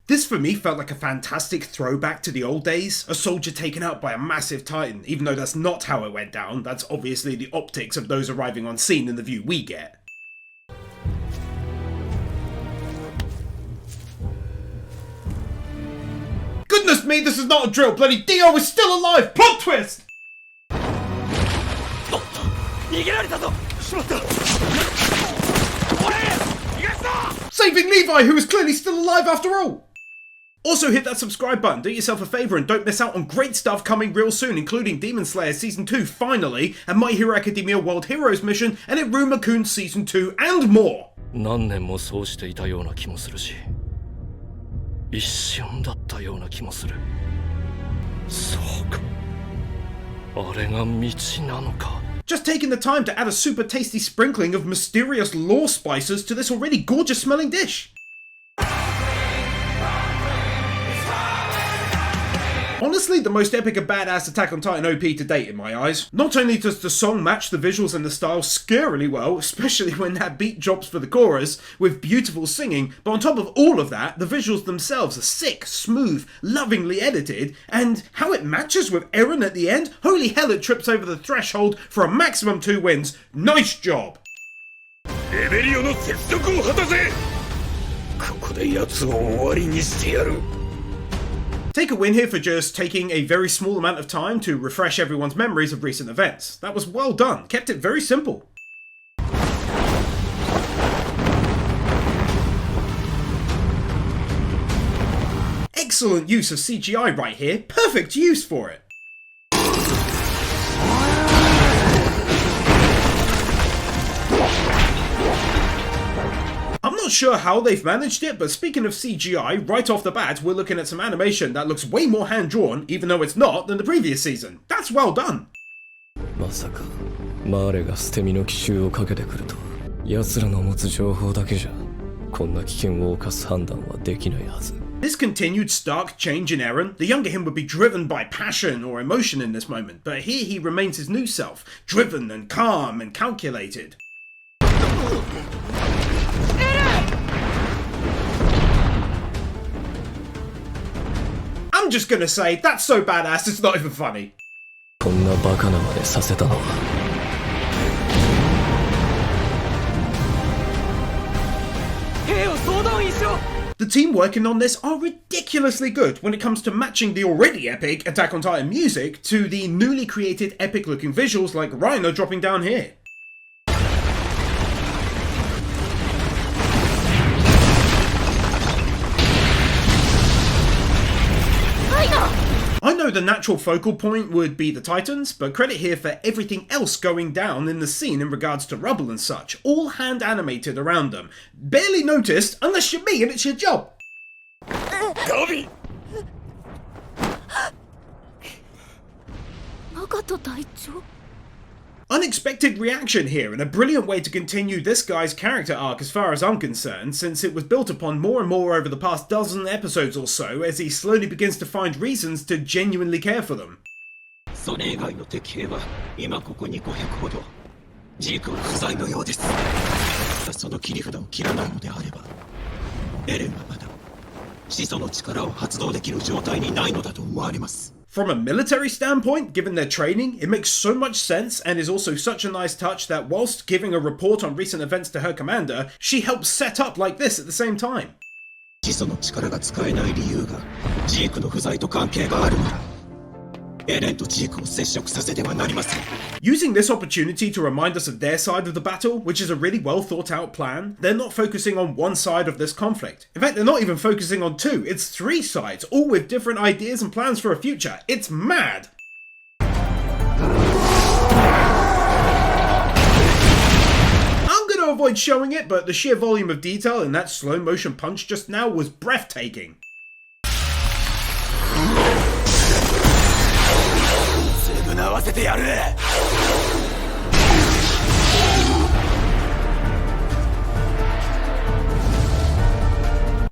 This for me felt like a fantastic throwback to the old days, a soldier taken out by a massive titan, even though that's not how it went down. That's obviously the optics of those arriving on scene in the view we get. Goodness me, this is not a drill, bloody Dio is still alive! Plot twist! Saving Levi, who is clearly still alive after all! Also hit that subscribe button, do yourself a favour and don't miss out on great stuff coming real soon, including Demon Slayer Season 2 finally, and My Hero Academia World Heroes Mission, and Iruma-kun Season 2 and more! 何年もそうしていたような気もするし、一瞬だったような気もする。そうか。あれが道なのか。 Just taking the time to add a super tasty sprinkling of mysterious lore spices to this already gorgeous smelling dish. Honestly, the most epic and badass Attack on Titan OP to date in my eyes. Not only does the song match the visuals and the style scarily well, especially when that beat drops for the chorus, with beautiful singing, but on top of all of that, the visuals themselves are sick, smooth, lovingly edited, and how it matches with Eren at the end, holy hell it trips over the threshold for a maximum 2 wins. Nice job! Take a win here for just taking a very small amount of time to refresh everyone's memories of recent events. That was well done, kept it very simple. Excellent use of CGI right here, perfect use for it. I'm not sure how they've managed it, but speaking of CGI, right off the bat, we're looking at some animation that looks way more hand-drawn, even though it's not, than the previous season. That's well done. まさか、マーレが捨て身の奇襲をかけてくると、奴らの持つ情報だけじゃ、こんな危険を冒す判断はできないはず。 This continued stark change in Eren, the younger him would be driven by passion or emotion in this moment, but here he remains his new self, driven and calm and calculated. I'm just gonna say, that's so badass it's not even funny. こんなバカなまでさせたのは。 The team working on this are ridiculously good when it comes to matching the already epic Attack on Titan music to the newly created epic looking visuals like Rhino dropping down here. I know the natural focal point would be the Titans, but credit here for everything else going down in the scene in regards to rubble and such, all hand animated around them. Barely noticed unless you're me and it's your job. Gobi! Unexpected reaction here and a brilliant way to continue this guy's character arc as far as I'm concerned, since it was built upon more and more over the past dozen episodes or so as he slowly begins to find reasons to genuinely care for them. From a military standpoint, given their training, it makes so much sense and is also such a nice touch that whilst giving a report on recent events to her commander, she helps set up like this at the same time. Using this opportunity to remind us of their side of the battle, which is a really well thought out plan, they're not focusing on one side of this conflict. In fact, they're not even focusing on 2, it's 3 sides, all with different ideas and plans for a future. It's mad! I'm gonna avoid showing it, but the sheer volume of detail in that slow motion punch just now was breathtaking.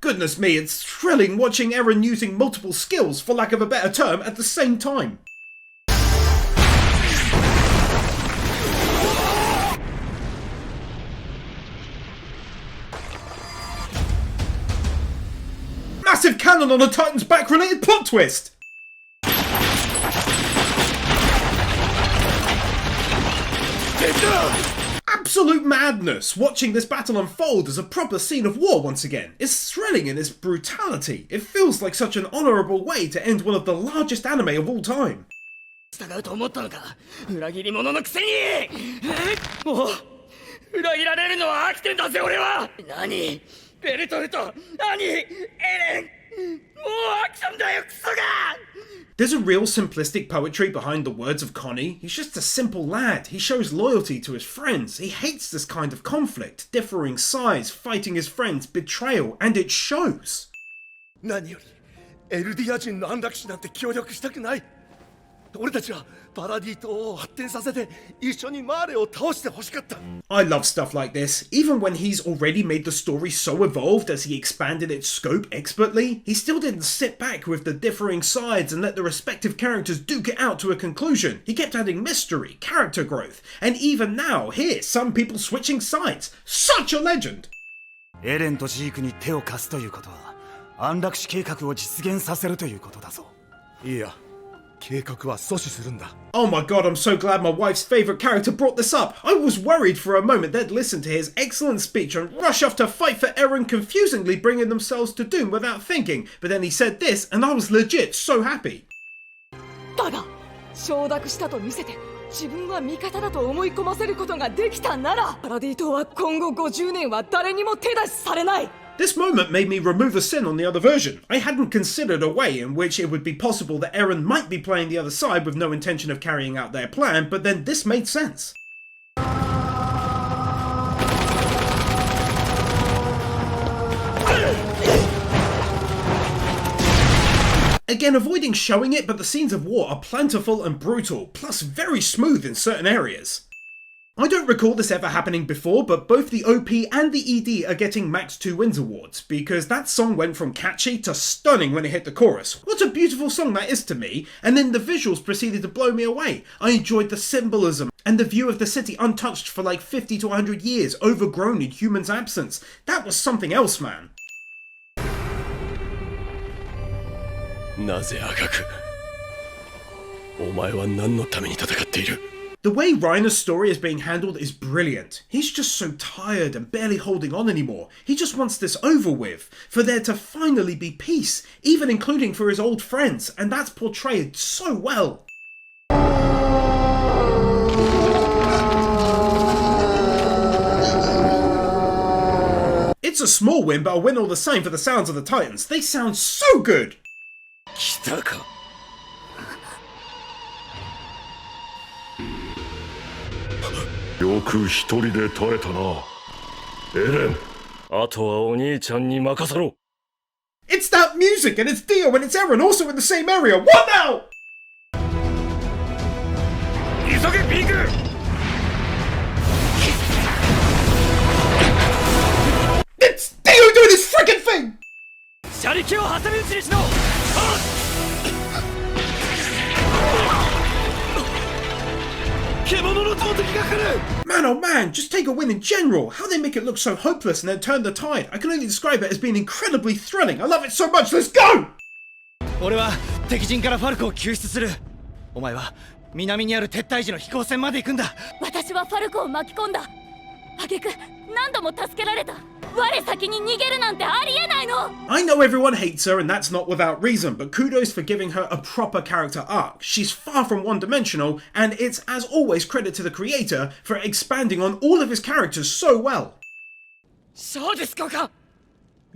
Goodness me, it's thrilling watching Eren using multiple skills, for lack of a better term, at the same time. massive cannon on a Titan's back related plot twist! Absolute madness! Watching this battle unfold as a proper scene of war once again. It's thrilling in its brutality. It feels like such an honourable way to end one of the largest anime of all time. 従うと思ったのか裏切り者のくせにもう裏切られるのは飽きてんだぜ俺は何ベルトルト何エレンもう飽きたんだよクソが There's a real simplistic poetry behind the words of Connie. He's just a simple lad. He shows loyalty to his friends. He hates this kind of conflict, differing sides, fighting his friends, betrayal, and it shows. 何よりエルディア人の安楽死なんて協力したくない俺たちはパラディ島を発展させて一緒にマーレを倒してほしかった I love stuff like this. Even when he's already made the story so evolved as he expanded its scope expertly, he still didn't sit back with the differing sides and let the respective characters duke it out to a conclusion. He kept adding mystery, character growth, and even now, here's some people switching sides. Such a legend! エレンとジークに手を貸すということは安楽死計画を実現させるということだぞいや計画は阻止するんだ Oh my god, I'm so glad my wife's favourite character brought this up. I was worried for a moment they'd listen to his excellent speech and rush off to fight for Eren, confusingly bringing themselves to doom without thinking. But then he said this, and I was legit so happy. だが承諾したと見せて自分は味方だと思い込ませることができたならパラディ島は今後50年は誰にも手出しされない This moment made me remove a sin on the other version. I hadn't considered a way in which it would be possible that Eren might be playing the other side with no intention of carrying out their plan, but then this made sense. Again, avoiding showing it, but the scenes of war are plentiful and brutal, plus very smooth in certain areas. I don't recall this ever happening before, but both the OP and the ED are getting Max 2 Wins awards, because that song went from catchy to stunning when it hit the chorus. What a beautiful song that is to me, and then the visuals proceeded to blow me away. I enjoyed the symbolism, and the view of the city untouched for like 50 to 100 years, overgrown in humans' absence. That was something else, man. なぜ赤くお前は何のために戦っている The way Reiner's story is being handled is brilliant. He's just so tired and barely holding on anymore. He just wants this over with, for there to finally be peace, even including for his old friends, and that's portrayed so well. It's a small win, but a win all the same for the sounds of the Titans. They sound so good! 来たかよく一人で耐えたなエレンあとはお兄ちゃんに任せろ It's that music, and it's Dio and it's Eren also in the same area. What now? 急げピンク It's Dio doing his freaking thing! 車力を挟み撃ちにしろ Man oh man, just take a win in general. How they make it look so hopeless and then turn the tide. I can only describe it as being incredibly thrilling. I love it so much. Let's go! 俺は敵陣からファルコを救出するお前は南にある撤退時の飛行船まで行くんだ私はファルコを巻き込んだ挙句何度も助けられた我先に逃げるなんてありえないの I know everyone hates her and that's not without reason, but kudos for giving her a proper character arc. She's far from one-dimensional, and it's as always credit to the creator for expanding on all of his characters so well. そうですか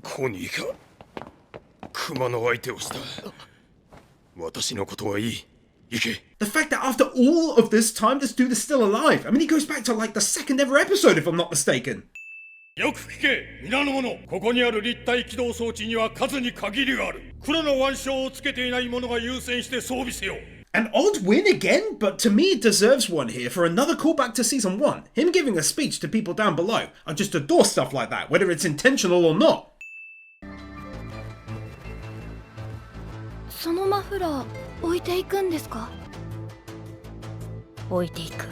コニーか熊の相手をした私のことはいい行け The fact that after all of this time, this dude is still alive. I mean, he goes back to like the second ever episode, if I'm not mistaken. よく聞け皆の者ここにある立体起動装置には数に限りがある黒の腕章をつけていない者が優先して装備せよ An odd win again, but to me it deserves one here for another callback to season 1. Him giving a speech to people down below. I just adore stuff like that, whether it's intentional or not. そのマフラー置いていくんですか置いていく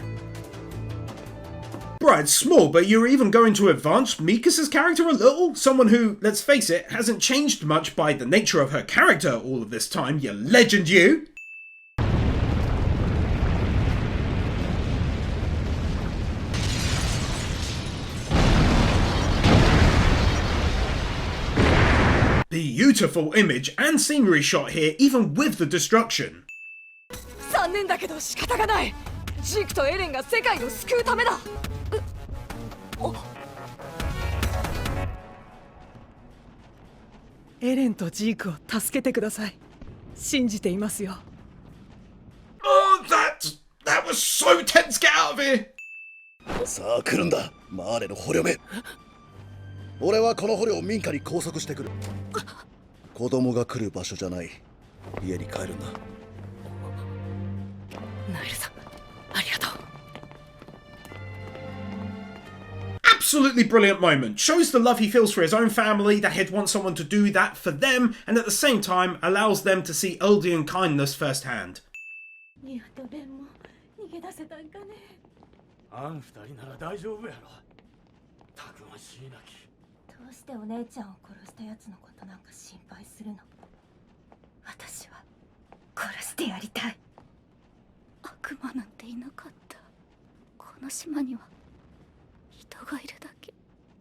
Alright, small, but you're even going to advance Mikasa's character a little? Someone who, let's face it, hasn't changed much by the nature of her character all of this time, you legend you! Beautiful image and scenery shot here, even with the destruction. 残念だけど仕方がない。ジークとエレンが世界を救うためだ。エレンとジークを助けてください。信じていますよ。Oh, that was so tense. Get out of here. さあ来るんだ、マーレの捕虜め。俺はこの捕虜を民家に拘束してくる。子供が来る場所じゃない。家に帰るんだ。ナイルさん、ありがとう。Absolutely brilliant moment. Shows the love he feels for his own family, that he'd want someone to do that for them, and at the same time allows them to see Eldian kindness firsthand. ニアとレンも逃げ出せたんかね。あん二人なら大丈夫やろ。たくましいなき。どうしてお姉ちゃんを殺したやつのことなんか心配するの？私は殺してやりたい。悪魔なんていなかった。この島には人がいるだけ。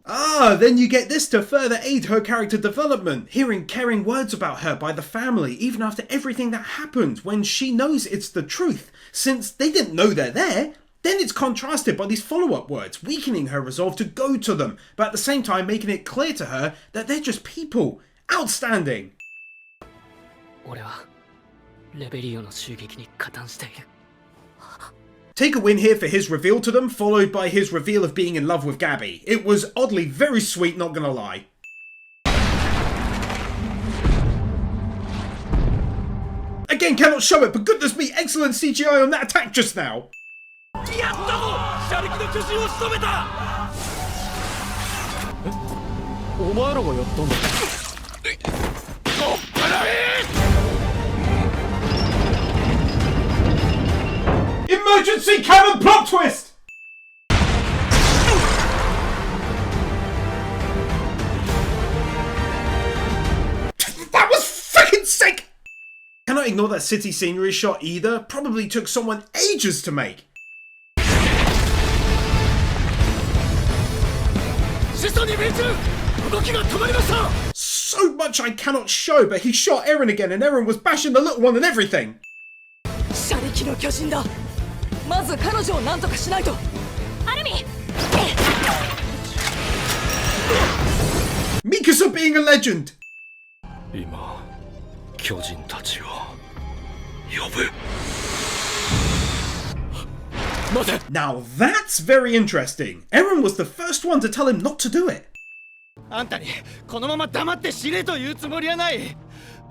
Ah, then you get this to further aid her character development, hearing caring words about her by the family, even after everything that happened, when she knows it's the truth, since they didn't know they're there. Then it's contrasted by these follow-up words, weakening her resolve to go to them, but at the same time making it clear to her that they're just people. Outstanding! 俺はレベリオの襲撃に加担している。Take a win here for his reveal to them, followed by his reveal of being in love with Gabby. It was oddly very sweet, not gonna lie. Again, cannot show it, but goodness me, excellent CGI on that attack just now! やったぞ、シャルキの巨人を仕留めた。お前らがやったんだ。Emergency cannon plot twist! That was freaking sick! Cannot ignore that city scenery shot either. Probably took someone ages to make. So much I cannot show, but he shot Eren again and Eren was bashing the little one and everything. シャリキの巨人だ。まず彼女を何とかしないと。アルミ。Mikasa being a legend. 今、巨人たちを呼ぶ。Now that's very interesting. Eren was the first one to tell him not to do it. あんたにこのまま黙って死ねというつもりはない。フ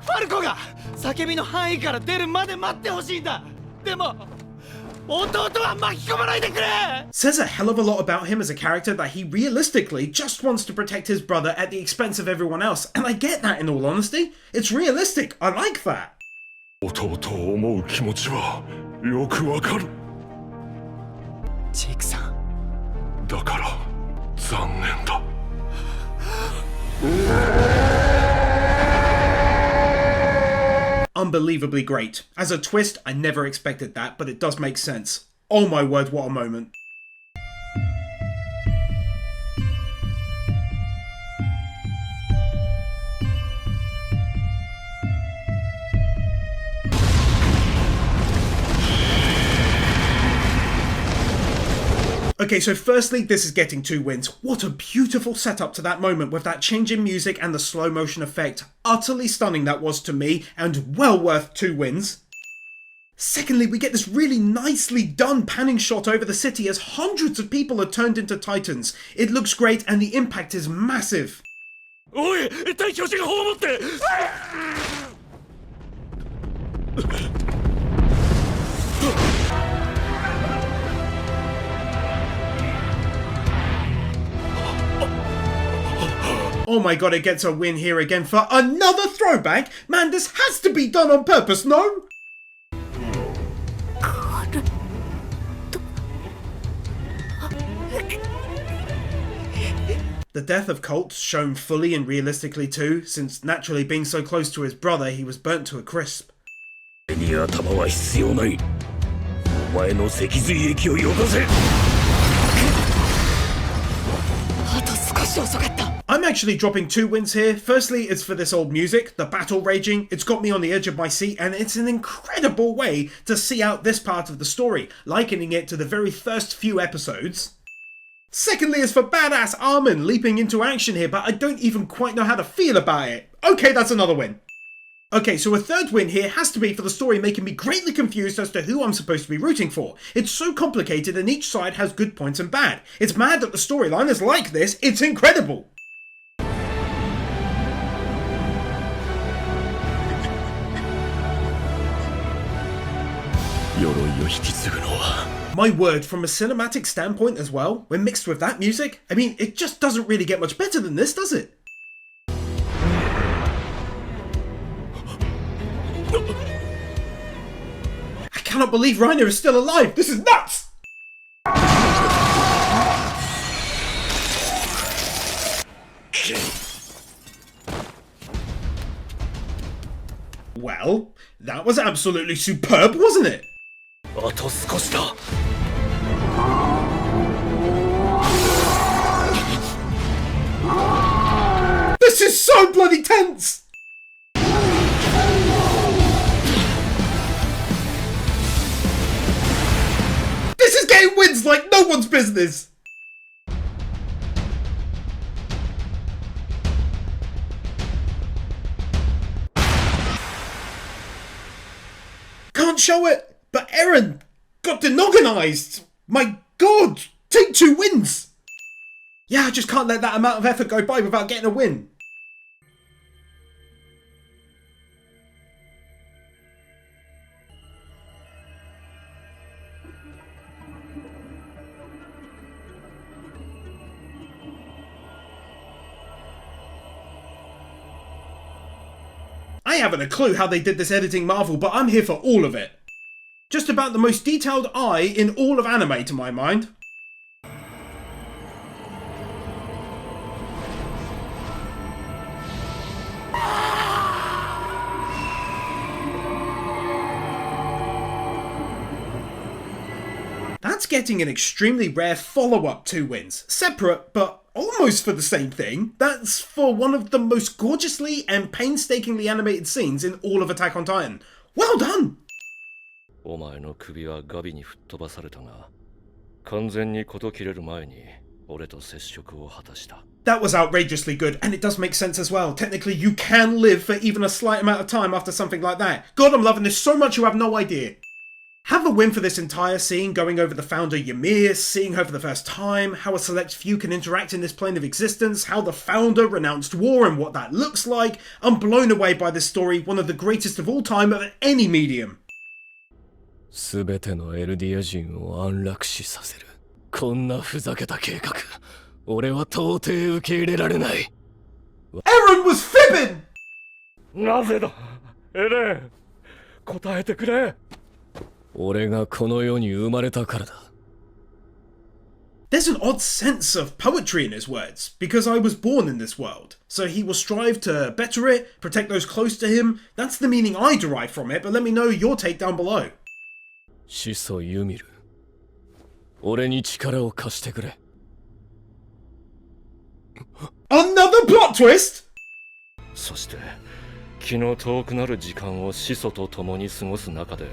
ァルコが叫びの範囲から出るまで待ってほしいんだ。でも弟は巻き込まないでくれ。 Says a hell of a lot about him as a character that he realistically just wants to protect his brother at the expense of everyone else, and I get that in all honesty. It's realistic. I like that. 弟を思う気持ちはよくわかる。ジークさん。だから残念だ。Unbelievably great. As a twist, I never expected that, but it does make sense. Oh my word, what a moment. Okay, so firstly, this is getting 2 wins. What a beautiful setup to that moment with that change in music and the slow motion effect. Utterly stunning that was to me, and well worth 2 wins. Secondly, we get this really nicely done panning shot over the city as hundreds of people are turned into titans. It looks great and the impact is massive. おい、対巨人が砲を持って。Oh my god, it gets a win here again for another throwback? Man, this has to be done on purpose, no? The death of Colt shown fully and realistically too, since naturally being so close to his brother, he was burnt to a crisp. に頭は必要ない。お前の脊髄液をよこせ。あと少し遅かった。 I'm actually dropping 2 wins here. Firstly, it's for this old music, the battle raging. It's got me on the edge of my seat, and it's an incredible way to see out this part of the story, likening it to the very first few episodes. Secondly, is for badass Armin leaping into action here, but I don't even quite know how to feel about it. Okay, that's another win. Okay, so a third win here has to be for the story making me greatly confused as to who I'm supposed to be rooting for. It's so complicated and each side has good points and bad. It's mad that the storyline is like this. It's incredible. My word, from a cinematic standpoint as well, when mixed with that music, I mean, it just doesn't really get much better than this, does it? I cannot believe Reiner is still alive! This is nuts! Well, that was absolutely superb, wasn't it? あと少しだ。This is so bloody tense! This is getting wins like no one's business! Can't show it! But Eren got denogonized! My god! Take 2 wins! Yeah, I just can't let that amount of effort go by without getting a win. I haven't a clue how they did this editing marvel, but I'm here for all of it. Just about the most detailed eye in all of anime to my mind. That's getting an extremely rare follow-up 2 wins. Separate, but almost for the same thing. That's for one of the most gorgeously and painstakingly animated scenes in all of Attack on Titan. Well done! お前の首はガビに吹っ飛ばされたが、完全に事切れる前に俺と接触を果たした。That was outrageously good, and it does make sense as well. Technically, you can live for even a slight amount of time after something like that. God, I'm loving this so much you have no idea. Have a win for this entire scene, going over the founder Ymir, seeing her for the first time, how a select few can interact in this plane of existence, how the founder renounced war and what that looks like. I'm blown away by this story, one of the greatest of all time of any medium. すべてのエルディア人を安楽死させる。こんなふざけた計画、俺は到底受け入れられない。Eren was fibbing! なぜだ、エレン。答えてくれ。俺がこの世に生まれたからだ。There's an odd sense of poetry in his words, because I was born in this world, so he will strive to better it, protect those close to him. That's the meaning I derive from it, but let me know your take down below. 始祖ユミル、俺に力を貸してくれ。Another plot twist! そして気の遠くなる時間を始祖と共に過ごす中で、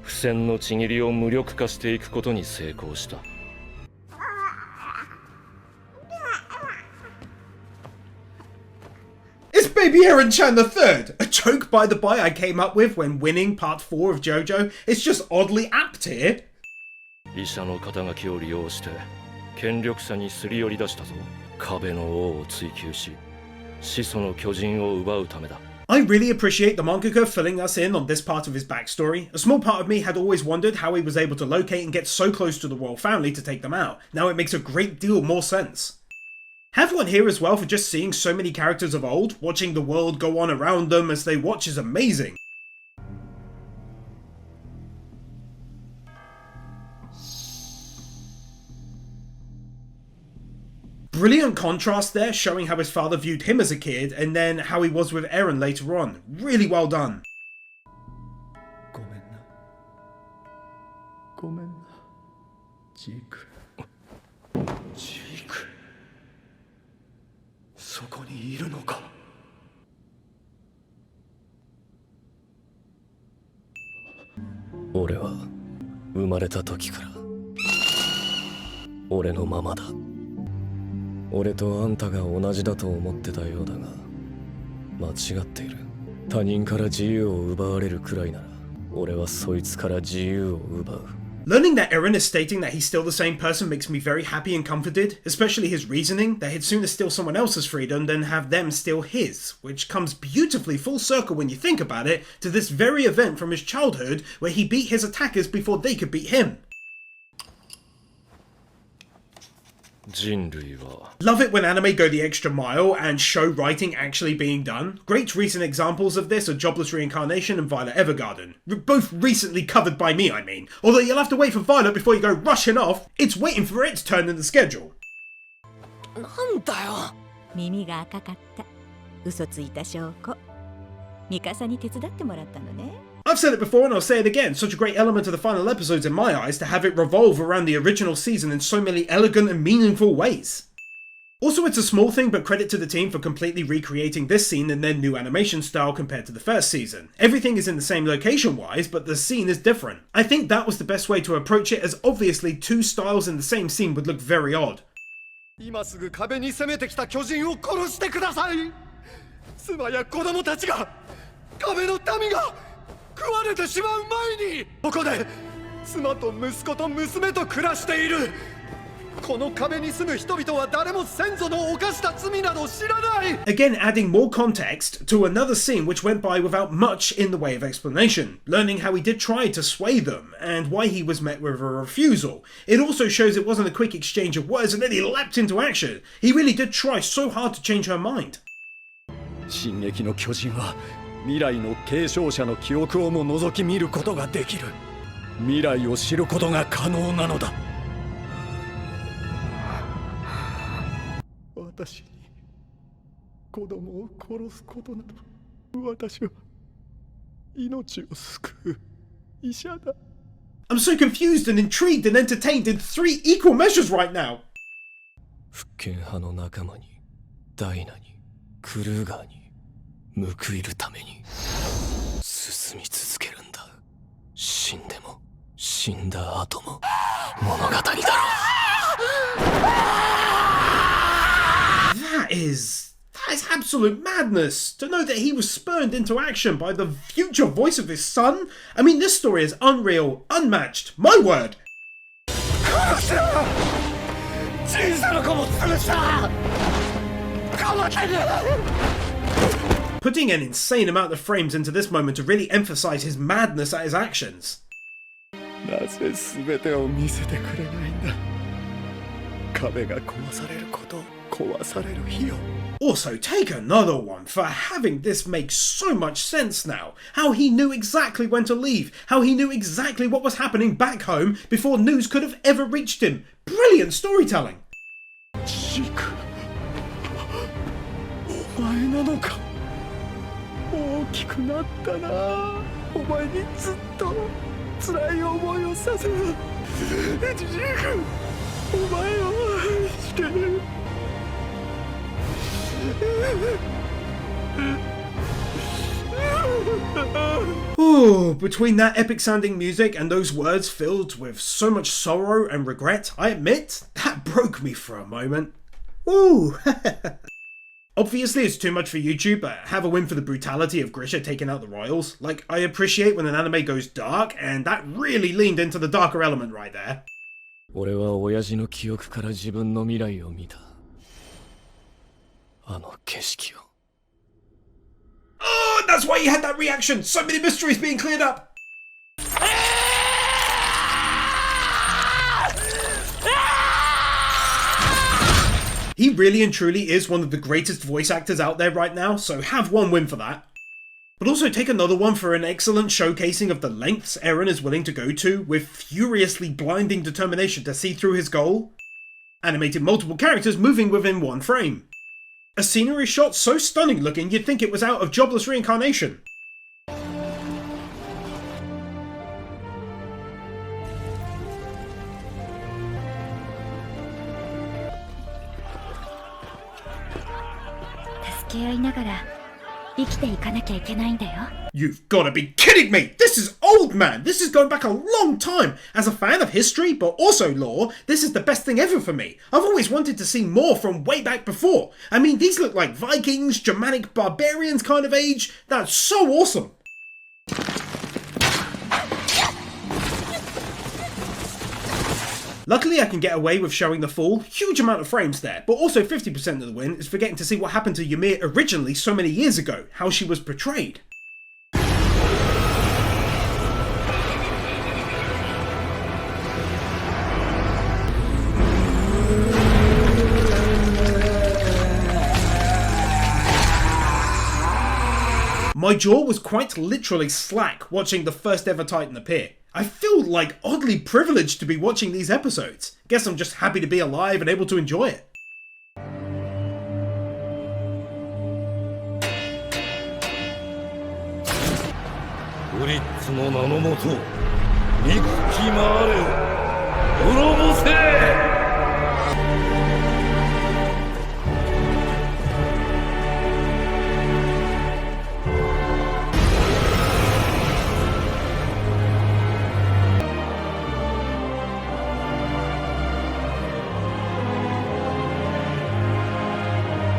不戦のちぎりを無力化していくことに成功した。It's Baby Eren-chan III! A joke, by the by, I came up with when winning part 4 of JoJo. It's just oddly apt here. 医者の肩書きを利用して権力者にすり寄り出したぞ。壁の王を追求し、始祖の巨人を奪うためだ。I really appreciate the mangaka filling us in on this part of his backstory. A small part of me had always wondered how he was able to locate and get so close to the royal family to take them out. Now it makes a great deal more sense. Have one here as well for just seeing so many characters of old. Watching the world go on around them as they watch is amazing. Brilliant contrast there, showing how his father viewed him as a kid, and then how he was with Eren later on. Really well done. ごめんな。ごめんな。ジーク。ジーク。そこにいるのか。俺は生まれた時から俺のままだ。俺とあんたが同じだと思ってたようだが間違っている。他人から自由を奪われるくらいなら俺はそいつから自由を奪う。 Learning that Eren is stating that he's still the same person makes me very happy and comforted, especially his reasoning that he'd sooner steal someone else's freedom than have them steal his, which comes beautifully full circle when you think about it to this very event from his childhood where he beat his attackers before they could beat him. 人類は Love it when anime go the extra mile and show writing actually being done. Great recent examples of this are Jobless Reincarnation and Violet Evergarden. Both recently covered by me, I mean. Although you'll have to wait for Violet before you go rushing off. It's waiting for its turn in the schedule. なんだよ。耳が赤かった。嘘ついた証拠。ミカサに手伝ってもらったのね。 I've said it before and I'll say it again, such a great element of the final episodes in my eyes to have it revolve around the original season in so many elegant and meaningful ways. Also, it's a small thing, but credit to the team for completely recreating this scene in their new animation style compared to the first season. Everything is in the same location-wise, but the scene is different. I think that was the best way to approach it, as obviously two styles in the same scene would look very odd. 今すぐ壁に攻めてきた巨人を殺してください。妻や子供たちが壁の民が食われてしまう前にここで妻と息子と娘と暮らしている。この壁に住む人々は誰も先祖の犯した罪など知らない。 Again, adding more context to another scene which went by without much in the way of explanation, learning how he did try to sway them and why he was met with a refusal. It also shows it wasn't a quick exchange of words and then he leapt into action. He really did try so hard to change her mind. 進撃の巨人は未来の継承者の記憶をも覗き見ることができる。未来を知ることが可能なのだ。私に子供を殺すことなど、私は命を救う医者だ。 I'm so confused and intrigued and entertained in three equal measures right now. 復権派の仲間にダイナにクルーガーに報いるために進み続けるんだ。死んでも死んだ後も物語だろう。That is absolute madness, to know that he was spurned into action by the future voice of his son. I mean, this story is unreal, unmatched, my word. 殺した！小さな子も潰した！かわける！ Putting an insane amount of frames into this moment to really emphasize his madness at his actions. なぜ全てを見せてくれないんだ。壁が壊されることを壊される日を。 Also, take another one for having this make so much sense now. How he knew exactly when to leave. How he knew exactly what was happening back home before news could have ever reached him. Brilliant storytelling. ジーク、お前なのか。大きくなったな。お前にずっと辛い思いをさせる。ジーク、お前を愛してる。 Ooh, between that epic sounding music and those words filled with so much sorrow and regret, I admit, that broke me for a moment. Ooh. Obviously it's too much for YouTube, but have a win for the brutality of Grisha taking out the royals. Like, I appreciate when an anime goes dark, and that really leaned into the darker element right there. 俺は親父の記憶から自分の未来を見た。あの景色を。 Oh, that's why you had that reaction! So many mysteries being cleared up! He really and truly is one of the greatest voice actors out there right now, so have one win for that. But also take another one for an excellent showcasing of the lengths Eren is willing to go to with furiously blinding determination to see through his goal. animating multiple characters moving within one frame. A scenery shot so stunning looking you'd think it was out of Jobless Reincarnation. You've gotta be kidding me! This is old, man! This is going back a long time! As a fan of history, but also lore, this is the best thing ever for me. I've always wanted to see more from way back before. I mean, these look like Vikings, Germanic barbarians kind of age. That's so awesome! Luckily I can get away with showing the full, huge amount of frames there, but also 50% of the win is forgetting to see what happened to Ymir originally so many years ago, how she was portrayed. My jaw was quite literally slack watching the first ever Titan appear. I feel like oddly privileged to be watching these episodes. Guess I'm just happy to be alive and able to enjoy it.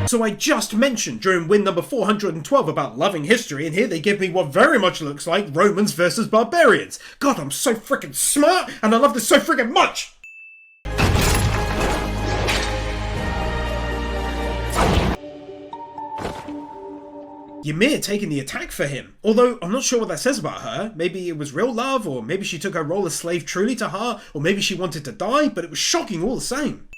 So I just mentioned during win number 412 about loving history, and here they give me what very much looks like Romans versus barbarians. God, I'm so freaking smart, and I love this so freaking much! Ymir taking the attack for him, although I'm not sure what that says about her. Maybe it was real love, or maybe she took her role as slave truly to heart, or maybe she wanted to die, but it was shocking all the same.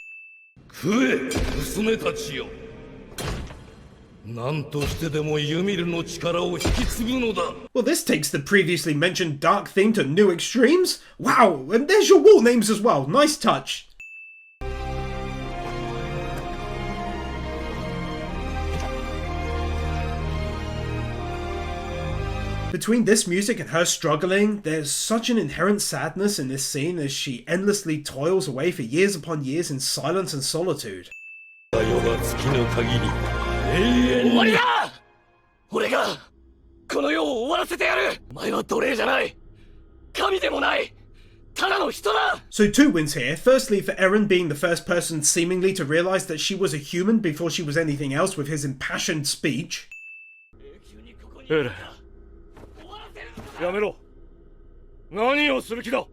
Well, this takes the previously mentioned dark theme to new extremes. Wow, and there's your wall names as well. Nice touch. Between this music and her struggling, there's such an inherent sadness in this scene as she endlessly toils away for years upon years in silence and solitude. So 2 wins here. Firstly for Eren being the first person seemingly to realise that she was a human before she was anything else with his impassioned speech.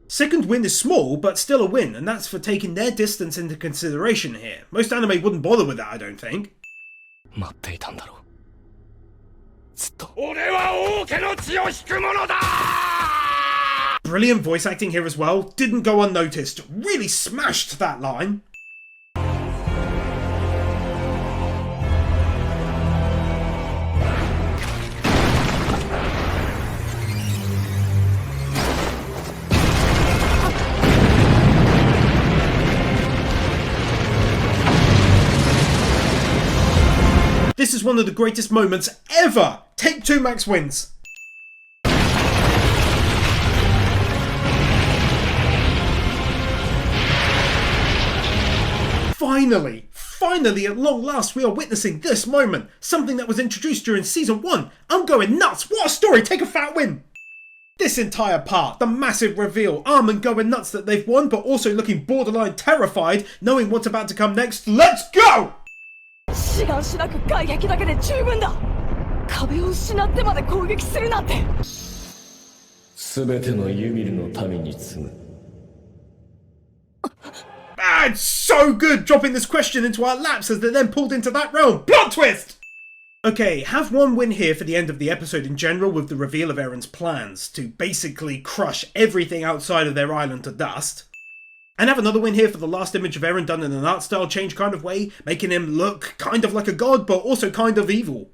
Second win is small, but still a win, and that's for taking their distance into consideration here. Most anime wouldn't bother with that, I don't think. Brilliant voice acting here as well, didn't go unnoticed, really smashed that line. This is one of the greatest moments ever! Take 2 max wins! Finally, at long last we are witnessing this moment! Something that was introduced during Season 1! I'm going nuts! What a story! Take a fat win! This entire part, the massive reveal, Armin going nuts that they've won, but also looking borderline terrified, knowing what's about to come next. Let's go! 志願しなく外壁だけで十分だ。壁を失ってまで攻撃するなんて。全てのユミルの民に告ぐ。Ah, it's so good dropping this question into our laps as they're then pulled into that realm. Plot twist! Okay, have one win here for the end of the episode in general with the reveal of Eren's plans to basically crush everything outside of their island to dust. And have another win here for the last image of Eren done in an art style change kind of way, making him look kind of like a god, but also kind of evil.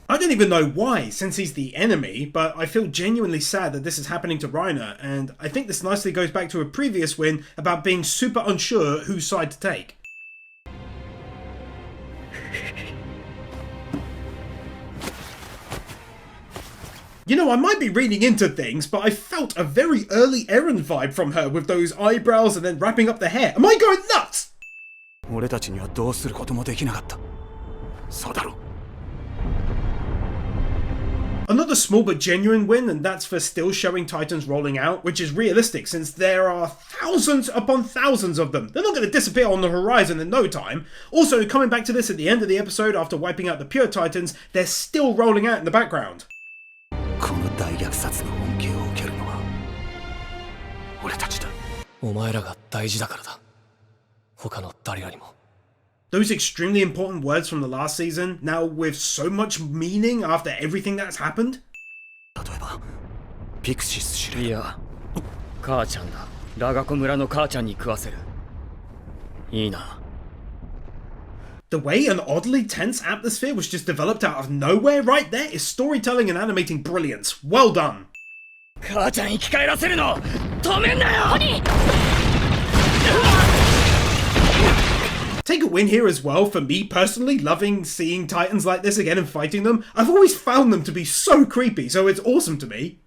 I don't even know why, since he's the enemy, but I feel genuinely sad that this is happening to Reiner, and I think this nicely goes back to a previous win about being super unsure whose side to take. You know, I might be reading into things, but I felt a very early Eren vibe from her with those eyebrows and then wrapping up the hair. Am I going nuts? 俺たちにはどうすることもできなかった。そうだろ。Another small but genuine win, and that's for still showing Titans rolling out, which is realistic since there are thousands upon thousands of them. They're not going to disappear on the horizon in no time. Also, coming back to this at the end of the episode after wiping out the pure Titans, they're still rolling out in the background. この大虐殺の恩恵を受けるのは俺たちだ。お前らが大事だからだ。他の誰よりも。Those extremely important words from the last season, now with so much meaning after everything that's happened? 例えばピクシス司令。いや、母ちゃんだ。ラガコ村の母ちゃんに食わせる。いいな。The way an oddly tense atmosphere was just developed out of nowhere right there is storytelling and animating brilliance. Well done. 母ちゃん生き返らせるの止めんなよ。Take a win here as well for me personally, loving seeing Titans like this again and fighting them. I've always found them to be so creepy, so it's awesome to me.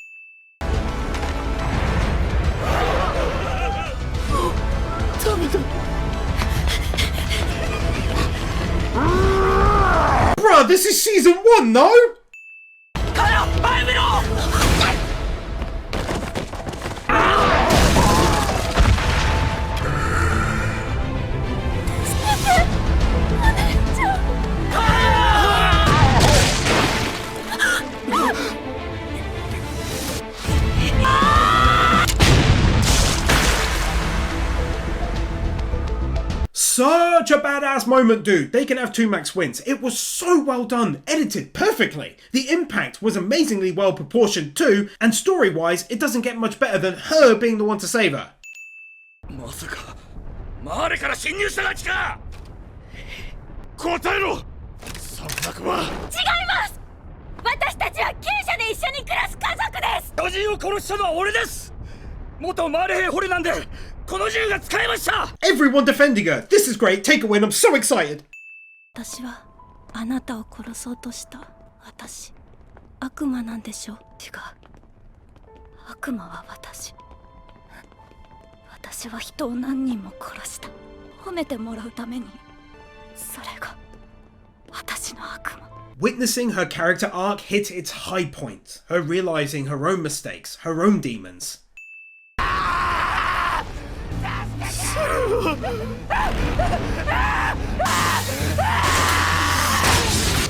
Bruh, this is season 1, no? Such a badass moment, dude. They can have 2 max wins. It was so well done, edited perfectly. The impact was amazingly well proportioned too, and story-wise, it doesn't get much better than her being the one to save her. まさかマーレから侵入したガチか。答えろ。山岳は。違います。私たちは厩舎で一緒に暮らす家族です。巨人を殺したのは俺です。元マーレ兵捕虜なんで。この銃が使えました。 Everyone defending her. This is great. Take a win. I'm so excited. 私はあなたを殺そうとした私悪魔なんでしょう。違う。悪魔は私。私は人を何人も殺した。褒めてもらうために。それが私の悪魔。Witnessing her character arc hit its high point. Her realizing her own mistakes, her own demons.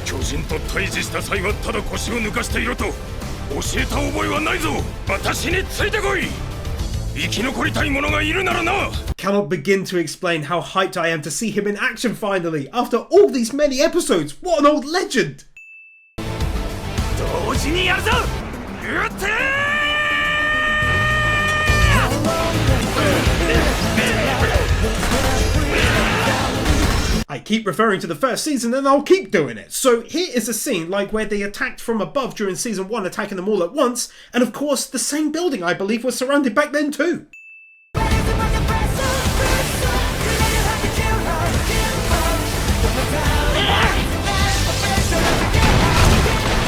巨人と対峙した際はただ腰を抜かしていろと教えた覚えはないぞ。私についてこい。生き残りたい者がいるならな。 Cannot begin to explain how hyped I am to see him in action finally after all these many episodes. What an old legend. 同時にやるぞ。撃ってー。I keep referring to the first season and I'll keep doing it. So here is a scene like where they attacked from above during season 1, attacking them all at once, and of course the same building I believe was surrounded back then too.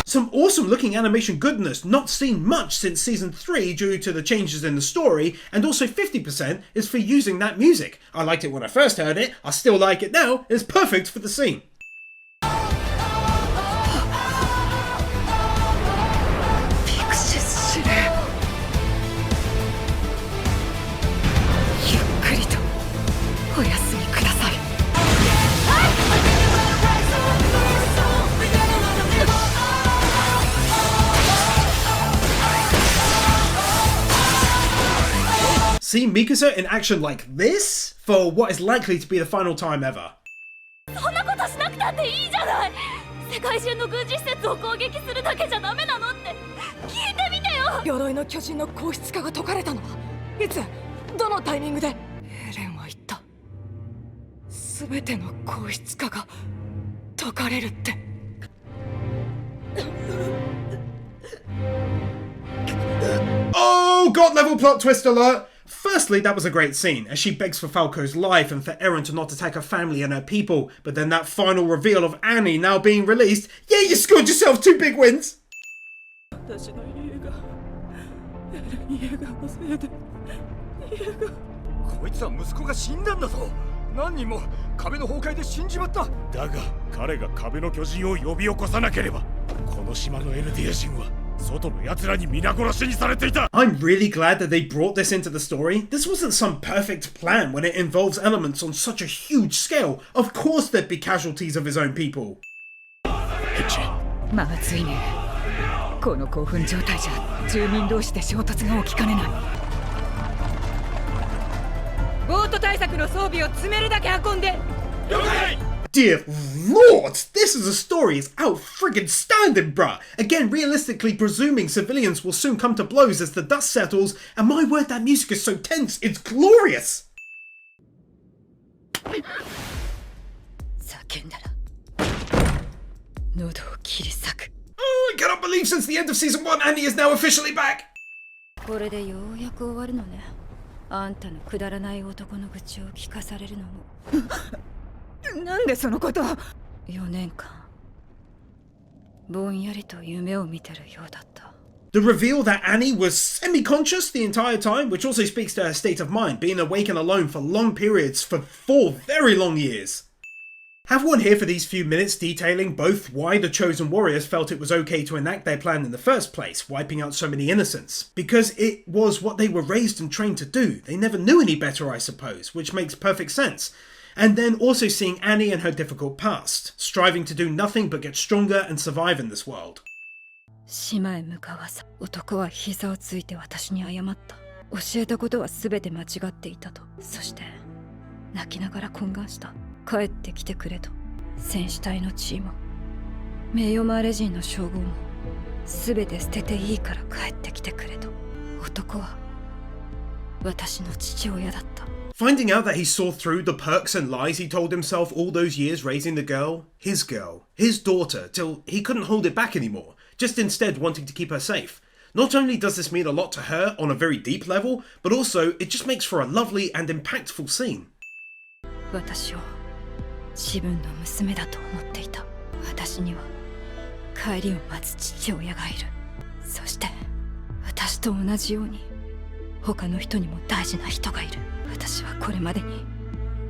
Some awesome looking animation goodness, not seen much since season 3 due to the changes in the story, and also 50% is for using that music. I liked it when I first heard it, I still like it now, it's perfect for the scene. See Mikasa in action like this for what is likely to be the final time ever. そんなことしなくたっていいじゃない。世界中の軍事施設を攻撃するだけじゃダメなのって聞いてみてよ。鎧の巨人の硬質化が解かれたのはいつどのタイミングで。エレンは言った。全ての硬質化が解かれるって。Oh god, level plot twist alert! Firstly, that was a great scene, as she begs for Falco's life and for Eren to not attack her family and her people, but then that final reveal of Annie now being released, yeah, you scored yourself 2 big wins! 私の家がエレン家がのせいで家がこいつは息子が死んだんだぞ。何人も壁の崩壊で死んじまった。だが彼が壁の巨人を呼び起こさなければ、この島のエルディア人は外の奴らに皆殺しにされていた。 I'm really glad that they brought this into the story. This wasn't some perfect plan when it involves elements on such a huge scale. Of course there'd be casualties of his own people. まずいね。この興奮状態じゃ住民同士で衝突が起きかねない。ボート対策の装備を詰めるだけ運んで。了解。 Dear Lord, this is a story is out friggin' standing, bruh. Again, realistically presuming civilians will soon come to blows as the dust settles, and my word, that music is so tense, it's glorious! 叫んだら喉を切り裂く。 Oh, I cannot believe since the end of season 1, Annie is now officially back! これでようやく終わるのね。あんたのくだらない男の愚痴を聞かされるのも。なんでそのことを。4年間ぼんやりと夢を見てるようだった。 The reveal that Annie was semi-conscious the entire time, which also speaks to her state of mind, being awake and alone for long periods for 4 very long years. Have one here for these few minutes detailing both why the Chosen Warriors felt it was okay to enact their plan in the first place, wiping out so many innocents. Because it was what they were raised and trained to do. They never knew any better, I suppose, which makes perfect sense. And then also seeing Annie and her difficult past, striving to do nothing but get stronger and survive in this world. 島へ向かわさ、男は膝をついて私に謝った。教えたことは全て間違っていたと。そして泣きながら懇願した。帰ってきてくれと。戦士隊の地位も名誉マーレ人の称号も全て捨てていいから帰ってきてくれと。男は私の父親だった。 Finding out that he saw through the perks and lies he told himself all those years raising the girl, his daughter, till he couldn't hold it back anymore, just instead wanting to keep her safe. Not only does this mean a lot to her on a very deep level, but also it just makes for a lovely and impactful scene. 私を自分の娘だと思っていた。私には帰りを待つ父親がいる。そして私と同じように他の人にも大事な人がいる。私はこれまでに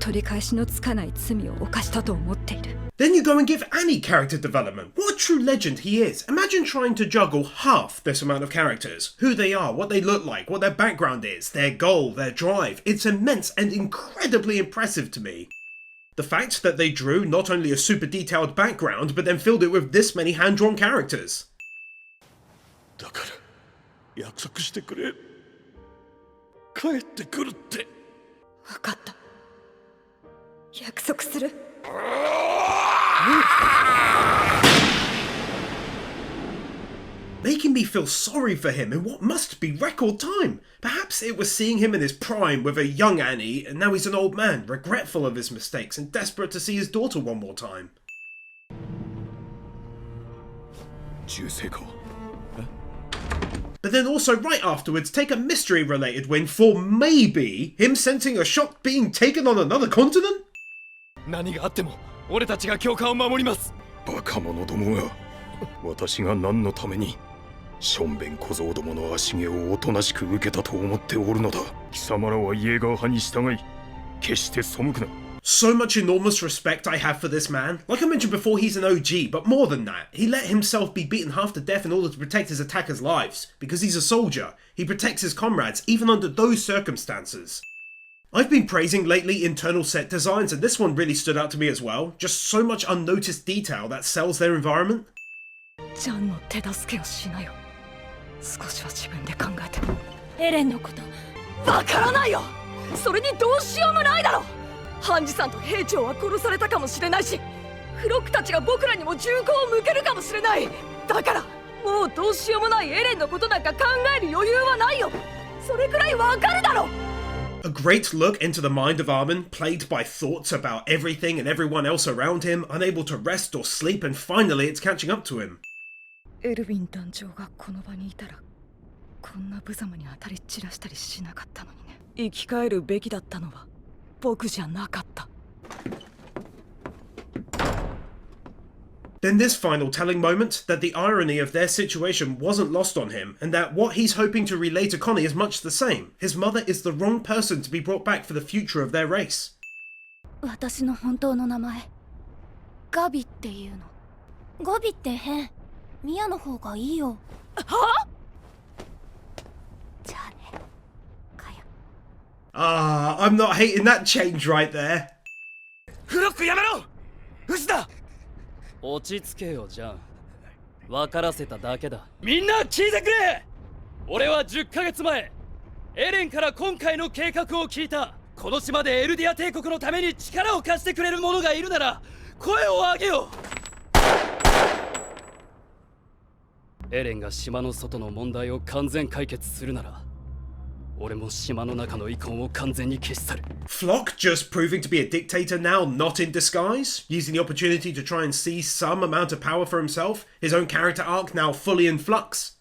取り返しのつかない罪を犯したと思っている。 Then you go and give Annie character development. What a true legend he is. Imagine trying to juggle half this amount of characters. Who they are, what they look like, what their background is, their goal, their drive. It's immense and incredibly impressive to me. The fact that they drew not only a super detailed background, but then filled it with this many hand-drawn characters. だから約束してくれ。帰ってくるって。分かった。約束する。Making me feel sorry for him in what must be record time. Perhaps it was seeing him in his prime with a young Annie, and now he's an old man, regretful of his mistakes and desperate to see his daughter one more time. 銃声か。 But then also right afterwards take a mystery related win for maybe him sensing a shot being taken on another continent? 何があっても俺たちが教官を守ります。バカ者どもが、私が何のためにしょんべん小僧どもの足毛をおとなしく受けたと思っておるのだ。貴様らはイエーガー派に従い決して背くな。 So much enormous respect I have for this man. Like I mentioned before, he's an OG, but more than that, he let himself be beaten half to death in order to protect his attackers' lives. Because he's a soldier, he protects his comrades, even under those circumstances. I've been praising lately internal set designs, and this one really stood out to me as well. Just so much unnoticed detail that sells their environment. ジャンの手助けをしなよ。少しは自分で考えて。エレンのこと。わからないよ。それにどうしようもないだろ。ハンジさんと兵長は殺されたかもしれないし、フロックたちが僕らにも銃口を向けるかもしれない。だからもうどうしようもないエレンのことなんか考える余裕はないよ。それくらいわかるだろ。 A great look into the mind of Armin, plagued by thoughts about everything and everyone else around him, unable to rest or sleep, and finally it's catching up to him. エルヴィン団長がこの場にいたらこんな無様に当たり散らしたりしなかったのにね。生き返るべきだったのは僕じゃなかった。 Then this final telling moment that the irony of their situation wasn't lost on him, and that what he's hoping to relay to Connie is much the same. His mother is the wrong person to be brought back for the future of their race. 私の本当の名前ガビっていうの。ゴビって変。ミヤの方がいいよ。は？じゃあね、カヤ。Ah, I'm not hating that change right there. フロックやめろ。ウスだ。落ち着けよジャン。分からせただけだ。みんな聞いてくれ。俺は10ヶ月前エレンから今回の計画を聞いた。この島でエルディア帝国のために力を貸してくれる者がいるなら声を上げよう。エレンが島の外の問題を完全解決するなら俺も島の中の遺恨を完全に消し去る。 Flock just proving to be a dictator now, not in disguise, using the opportunity to try and seize some amount of power for himself, his own character arc now fully in flux.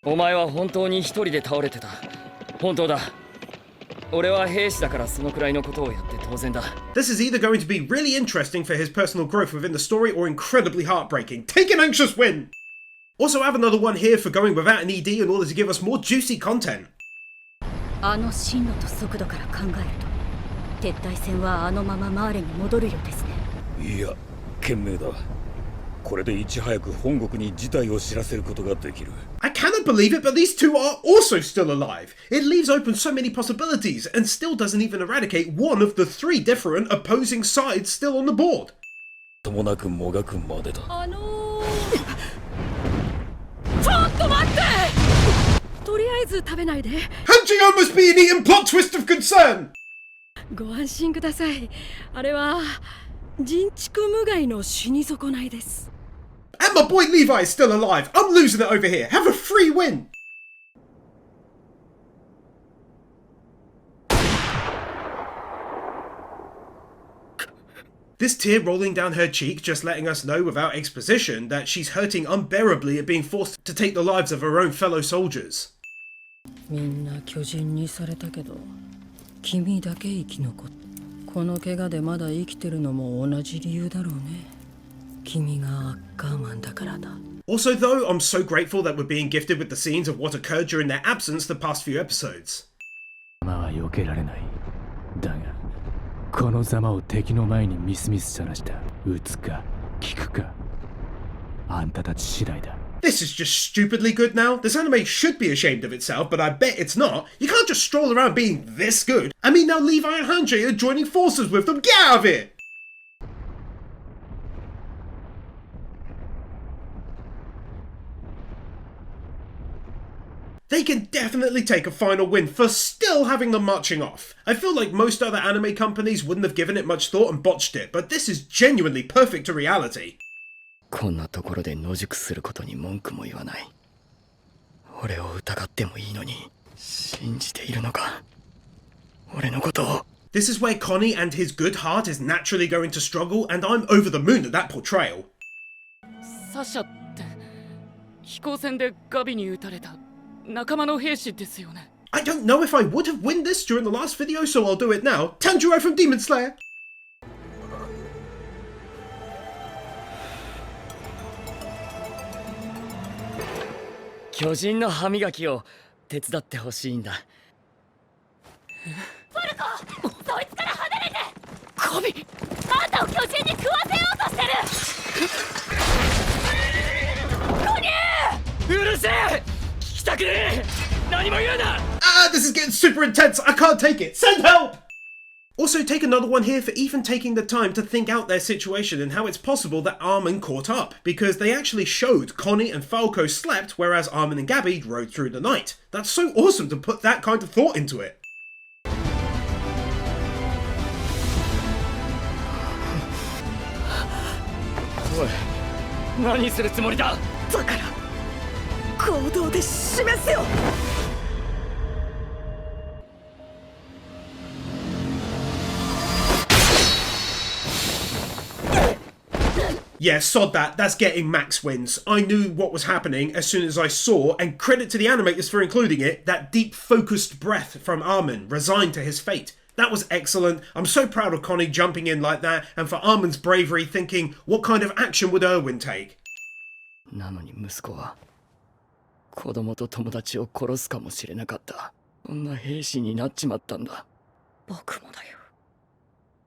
お前は本当に一人で倒れてた。本当だ。俺は兵士だからそのくらいのことをやって当然だ。 This is either going to be really interesting for his personal growth within the story or incredibly heartbreaking. Take an anxious win! Also have another one here for going without an ED in order to give us more juicy content. あの進路と速度から考えると撤退戦はあのままマーレに戻るようですね。いや、賢明だ。これでいち早く本国に事態を知らせることができる。 I cannot believe it, but these two are also still alive. It leaves open so many possibilities and still doesn't even eradicate one of the 3 different opposing sides still on the board. ともなくもがくまでだ。ちょっと待って。とりあえず食べないで。 Hanji must be an eaten plot twist of concern! ご安心ください。あれは人畜無害の死に損ないです。 And my boy Levi is still alive. I'm losing it over here. Have a free win! This tear rolling down her cheek just letting us know without exposition that she's hurting unbearably at being forced to take the lives of her own fellow soldiers. みんな巨人にされたけど君だけ生き残った。この怪我でまだ生きてるのも同じ理由だろうね。君がアッカーマンだからだ。 Also though, I'm so grateful that we're being gifted with the scenes of what occurred during their absence the past few episodes. まあ避けられない。だがこのざまを敵の前にみすみすさらした。撃つか聞くかあんたたち次第だ。 This is just stupidly good now. This anime should be ashamed of itself, but I bet it's not. You can't just stroll around being this good. I mean, now Levi and Hanji are joining forces with them. Get out of here! They can definitely take a final win for still having them marching off. I feel like most other anime companies wouldn't have given it much thought and botched it, but this is genuinely perfect to reality. こんなところで野宿することに文句も言わない。俺を疑ってもいいのに信じているのか、俺のことを。 This is where Connie and his good heart is naturally going to struggle, and I'm over the moon at that portrayal. サシャって飛行船でガビに撃たれた仲間の兵士ですよね。 I don't know if I would have won this during the last video, so I'll do it now. Tanjiro from Demon Slayer! 巨人の歯磨きを手伝ってほしいんだ。ファルコ、そいつから離れて。ガビ、あんたを巨人に食わせようとしてる。コニー！うるせえ！聞きたくねえ！何も言うな！ Ah, this is getting super intense. I can't take it. Send help! Also, take another one here for even taking the time to think out their situation and how it's possible that Armin caught up, because they actually showed Connie and Falco slept whereas Armin and Gabby rode through the night. That's so awesome to put that kind of thought into it. おい、何するつもりだ？だから行動で示せよ。Yeah, sod that. That's getting max wins. I knew what was happening as soon as I saw, and credit to the animators for including it, that deep focused breath from Armin, resigned to his fate. That was excellent. I'm so proud of Connie jumping in like that, and for Armin's bravery thinking, what kind of action would Erwin take? なのに息子は子供と友達を殺すかもしれなかった。そんな兵士になっちまったんだ。僕もだよ。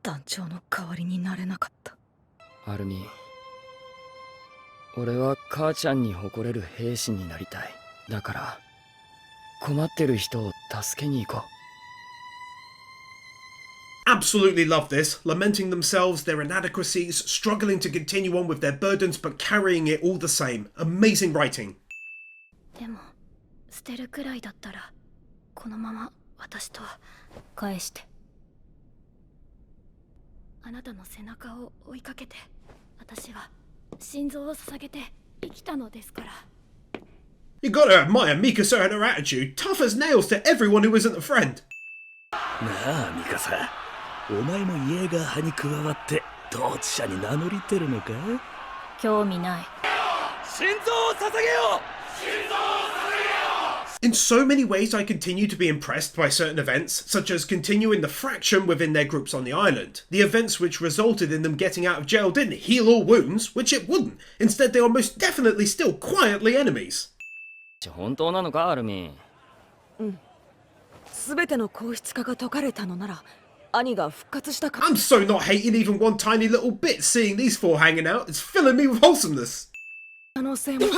団長の代わりになれなかった。アルミ、俺は母ちゃんに誇れる兵士になりたい。だから困ってる人を助けに行こう。Absolutely love this, lamenting themselves, their inadequacies, struggling to continue on with their burdens but carrying it all the same. Amazing writing. でも捨てるくらいだったらこのまま私と返して。あなたの背中を追いかけて私は心臓を捧げて生きたのですから。 You gotta admire Mikasa and her attitude, tough as nails to everyone who isn't a friend. なあミカサ、お前もイエーガー派に加わって統治者に名乗りてるのか？興味ない。心臓を捧げよう。 In so many ways I continue to be impressed by certain events, such as continuing the fraction within their groups on the island. The events which resulted in them getting out of jail didn't heal all wounds, which it wouldn't. Instead they are most definitely still quietly enemies. 本当なのか、アルミン。うん。全ての硬質化が解かれたのなら、兄が復活したか。I'm so not hating even one tiny little bit seeing these four hanging out. It's filling me with wholesomeness. 可能性も。兄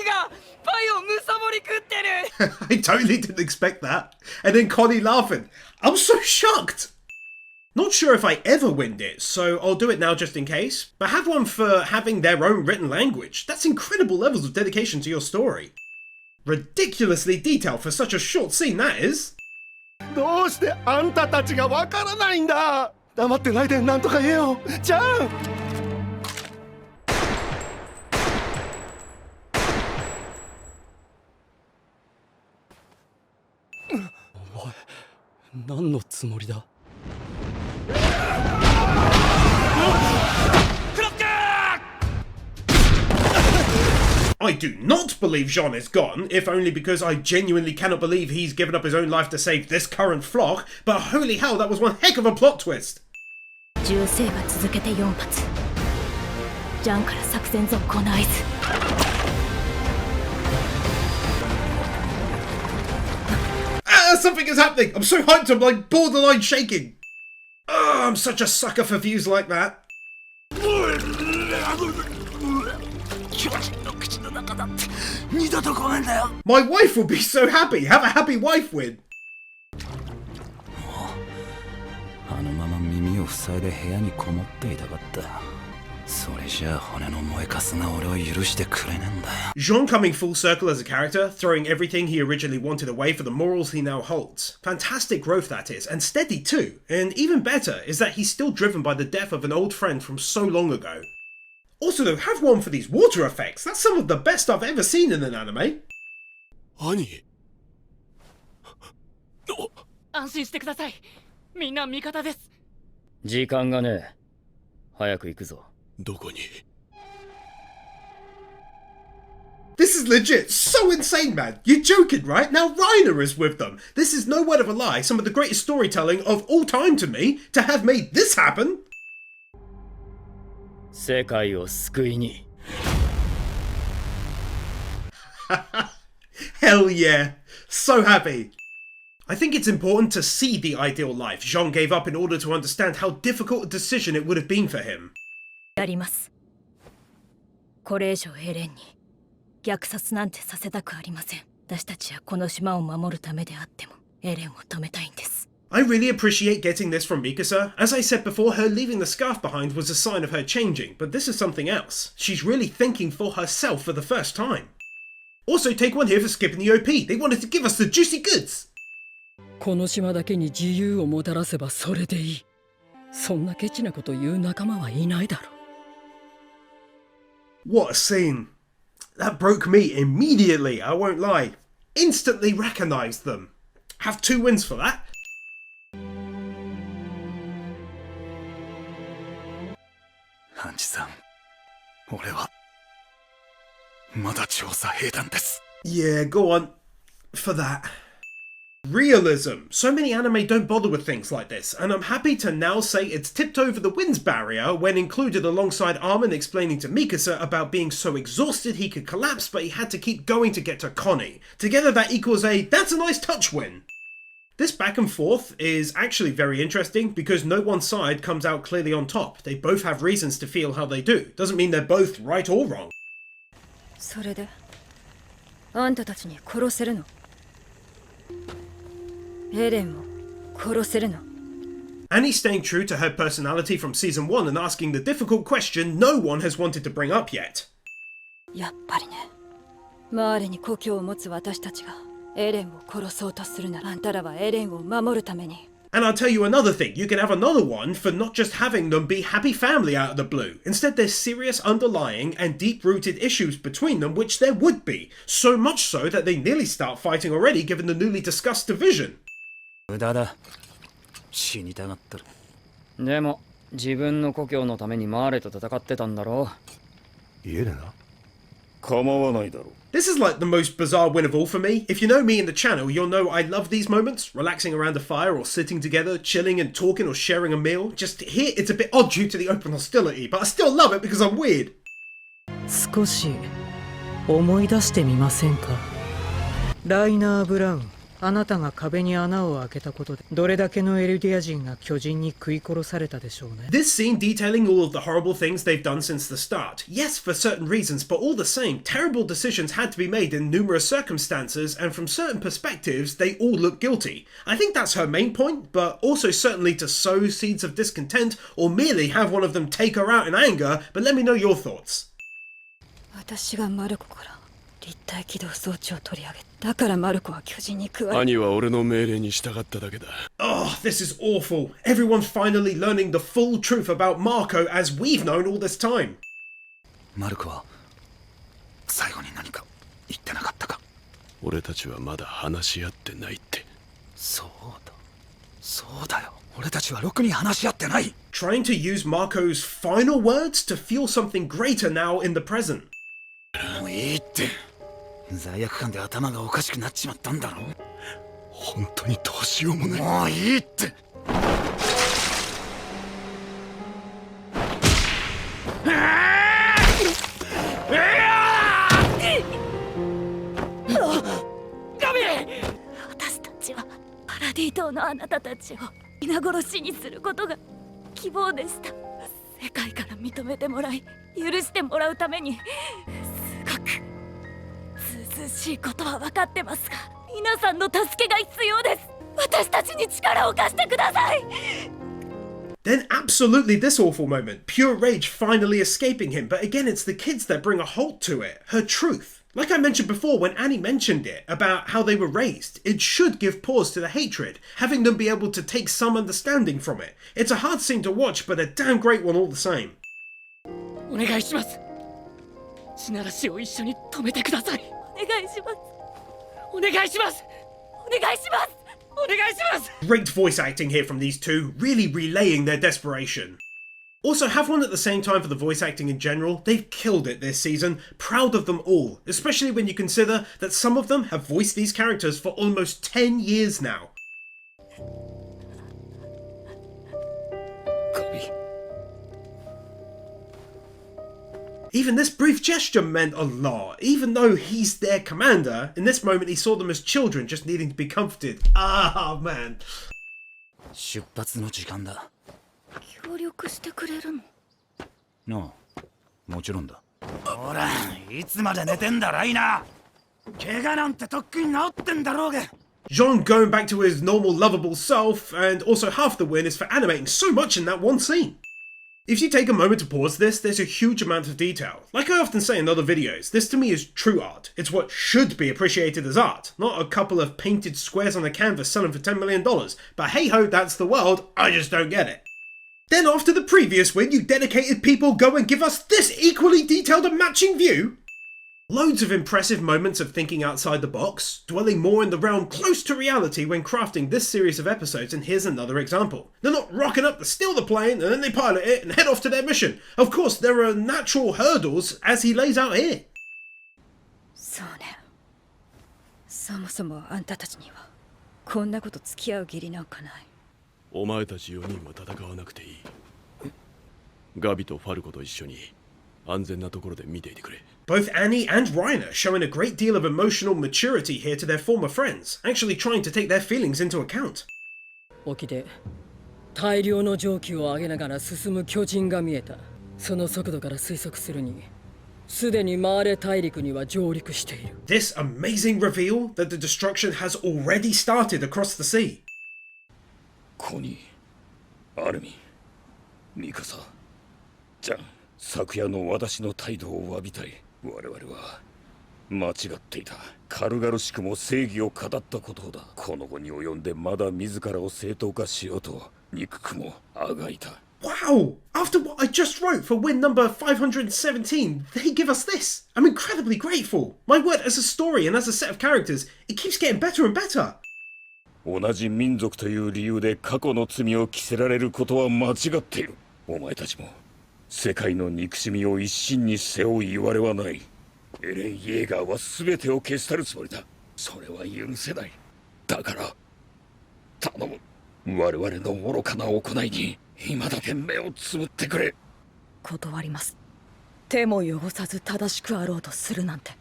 がパイをむさぼり食ってる。 I totally didn't expect that. And then Connie laughing. I was so shocked. Not sure if I ever winned it, so I'll do it now just in case. But have one for having their own written language. That's incredible levels of dedication to your story. Ridiculously detailed for such a short scene, that is. どうしてあんたたちがわからないんだ。黙ってないでなんとか言えよ、ちゃん。お前、何のつもりだ。 I do not believe Jean is gone, if only because I genuinely cannot believe he's given up his own life to save this current flock, but holy hell, that was one heck of a plot twist! 銃声が続けて4発。ジャンから作戦続行の合図。Something is happening! I'm so hyped, I'm like borderline shaking! Oh, I'm such a sucker for views like that. My wife will be so happy! Have a happy wife win! あのまま耳を塞いで部屋にこもっていたかった。それじゃあ骨の燃えかすが俺を許してくれねえんだよ。 Jean coming full circle as a character, throwing everything he originally wanted away for the morals he now holds. Fantastic growth that is, and steady too. And even better is that he's still driven by the death of an old friend from so long ago. Also though, have one for these water effects. That's some of the best I've ever seen in an anime. 兄。安心してください。みんな味方です。時間がねえ。早く行くぞ。どこに？ This is legit so insane, man. You're joking, right? Now Reiner is with them. This is no word of a lie. Some of the greatest storytelling of all time to me. To have made this happen. 世界を救いに。Hell yeah. So happy. I think it's important to see the ideal life Jean gave up in order to understand how difficult a decision it would have been for him. やります。これ以上エレンに虐殺なんてさせたくありません。私たちはこの島を守るためであってもエレンを止めたいんです。I really appreciate getting this from Mikasa. As I said before, her leaving the scarf behind was a sign of her changing, but this is something else. She's really thinking for herself for the first time. Also, take one here for skipping the OP. They wanted to give us the juicy goods. この島だけに自由をもたらせばそれでいい。そんなケチなこと言う仲間はいないだろう。What a scene. That broke me immediately, I won't lie. instantly recognized them. Have 2 wins for that. ハンジさん、俺はまだ調査兵団です。 Yeah, go on. For that. Realism. So many anime don't bother with things like this, and I'm happy to now say it's tipped over the wins barrier when included alongside Armin explaining to Mikasa about being so exhausted he could collapse, but he had to keep going to get to Connie. Together that equals a "that's a nice touch" win. This back and forth is actually very interesting because no one side comes out clearly on top. They both have reasons to feel how they do. Doesn't mean they're both right or wrong. それであんたたちに殺せるの？エレンを殺せるの？ Annie staying true to her personality from season 1 and asking the difficult question no one has wanted to bring up yet. やっぱりね。マーレに故郷を持つ私たちがエレンを殺そうとするならあんたらはエレンを守るために。 And I'll tell you another thing, you can have another one for not just having them be happy family out of the blue. Instead, there's serious underlying and deep-rooted issues between them, which there would be. So much so that they nearly start fighting already given the newly discussed division. 無駄だ。死にたがってる。でも自分の故郷のためにマーレと戦ってたんだろう。エレナ？構わないだろう。 This is like the most bizarre win of all for me. If you know me in the channel, you'll know I love these moments. Relaxing around a fire or sitting together, chilling and talking or sharing a meal. Just here, it's a bit odd due to the open hostility, but I still love it because I'm weird. 少し思い出してみませんか？ライナー・ブラウン、あなたが壁に穴を開けたことでどれだけのエルディア人が巨人に食い殺されたでしょうね。 This scene detailing all of the horrible things they've done since the start. Yes, for certain reasons, but all the same, terrible decisions had to be made in numerous circumstances, and from certain perspectives, they all look guilty. I think that's her main point, but also certainly to sow seeds of discontent, or merely have one of them take her out in anger, but let me know your thoughts. 私がマルコから立体起動装置を取り上げ、だからマルコは巨人に食われ。兄は俺の命令に従っただけだ。 Oh, this is awful. Everyone's finally learning the full truth about Marco as we've known all this time. マルコは最後に何か言ってなかったか？俺たちはまだ話し合ってないって。そうだよ。俺たちはろくに話し合ってない。 Trying to use Marco's final words to feel something greater now in the present. もういいって。罪悪感で頭がおかしくなっちまったんだろ。本当にどうしようもない。もういいって。私たちはパラディ島のあなたたちを皆殺しにすることが希望でした。世界から認めてもらい許してもらうためにすごくずうずうしいことは分かってますが、皆さんの助けが必要です。私たちに力を貸してください。 Then absolutely this awful moment, pure rage finally escaping him, but again it's the kids that bring a halt to it, her truth. Like I mentioned before when Annie mentioned it, about how they were raised, it should give pause to the hatred, having them be able to take some understanding from it. It's a hard scene to watch, but a damn great one all the same. お願いします。地ならしを一緒に止めてください。お願いします。お願いします。お願いします。お願いします。 Great voice acting here from these two, really relaying their desperation. Also, have one at the same time for the voice acting in general. They've killed it this season. Proud of them all, especially when you consider that some of them have voiced these characters for almost 10 years now. Even this brief gesture meant a lot. Even though he's their commander, in this moment he saw them as children just needing to be comforted. Ah, man. 出発の時間だ。協力してくれるの？なあ、もちろんだ。ほら、いつまで寝てんだライナー。怪我なんてとっくに治ってんだろうが。 Jean going back to his normal lovable self, and also half the win is for animating so much in that one scene. If you take a moment to pause this, there's a huge amount of detail. Like I often say in other videos, this to me is true art. It's what should be appreciated as art, not a couple of painted squares on a canvas selling for $10 million. But hey ho, that's the world, I just don't get it. Then after the previous win, you dedicated people go and give us this equally detailed and matching view? Loads of impressive moments of thinking outside the box, dwelling more in the realm close to reality when crafting this series of episodes, and here's another example. They're not rocking up to steal the plane and then they pilot it and head off to their mission. Of course, there are natural hurdles as he lays out here. そうね。そもそもあんたたちにはこんなこと付き合う義理なんかない。お前たち4人は戦わなくていい。ガビとファルコと一緒に安全なところで見ていてくれ。 Both Annie and Reiner showing a great deal of emotional maturity here to their former friends, actually trying to take their feelings into account. 沖で大量の蒸気を上げながら進む巨人が見えた。その速度から推測するに、すでにマーレ大陸には上陸している。This amazing reveal that the destruction has already started across the sea. コニー、アルミ、ミカサ、ジャン、昨夜の私の態度を詫びたい。我々は間違っていた。軽々しくも正義を語ったことだ。この後に及んでまだ自らを正当化しようと憎くもあがいた。Wow! After what I just wrote for win number 517, they give us this. I'm incredibly grateful. My word, as a story and as a set of characters, it keeps getting better and better. 同じ民族という理由で過去の罪を着せられることは間違っている。お前たちも世界の憎しみを一身に背負う言われはない。エレン・イェーガーは全てを消し去るつもりだ。それは許せない。だから頼む。我々の愚かな行いに今だけ目をつぶってくれ。断ります。手も汚さず正しくあろうとするなんて。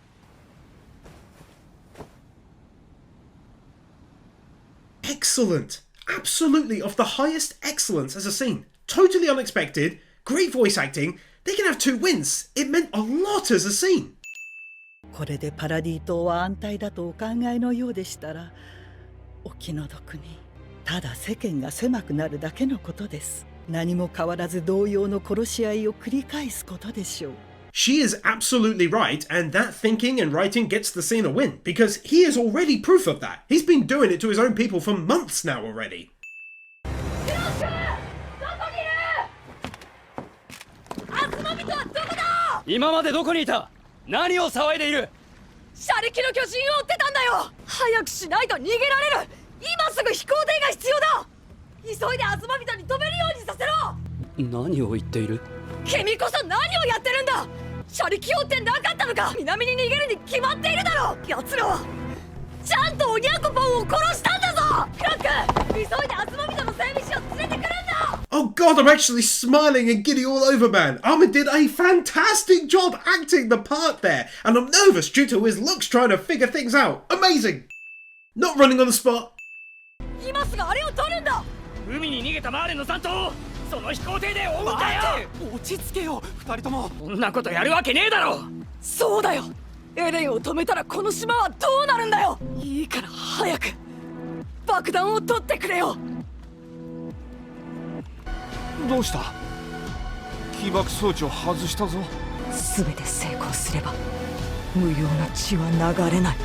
Excellent! Absolutely of the highest excellence as a scene. Totally unexpected. Great voice acting. They can have 2 wins. It meant a lot as a scene. これでパラディ島は安泰だとお考えのようでしたら、お気の毒にただ世間が狭くなるだけのことです。何も変わらず同様の殺し合いを繰り返すことでしょう。She is absolutely right, and that thinking and writing gets the scene a win, because he is already proof of that. He's been doing it to his own people for months now already. 今までどこにいた？何を騒いでいる？車力の巨人を追ってたんだよ。早くしないと逃げられる。今すぐ飛行艇が必要だ。急いでアズマビトに止めるようにさせろ。何を言っている？君こそ何をやってるんだ。車力用ってなかったのか。南に逃げるに決まっているだろ。奴らはちゃんとおにゃんこポンを殺したんだぞ。フラック、急いでアズマビトの整備士を連れてくるんだ。 Oh god, I'm actually smiling and giddy all over, man. Armin did a fantastic job acting the part there, and I'm nervous due to his looks trying to figure things out. Amazing! Not running on the spot. 今すぐあれを取るんだ。海に逃げたマーレの残党をその飛行艇で追うんだよ。落ち着けよ、二人とも。そんなことやるわけねえだろ。そうだよ。エレンを止めたらこの島はどうなるんだよ。いいから早く爆弾を取ってくれよ。どうした？起爆装置を外したぞ。全て成功すれば無用な血は流れない。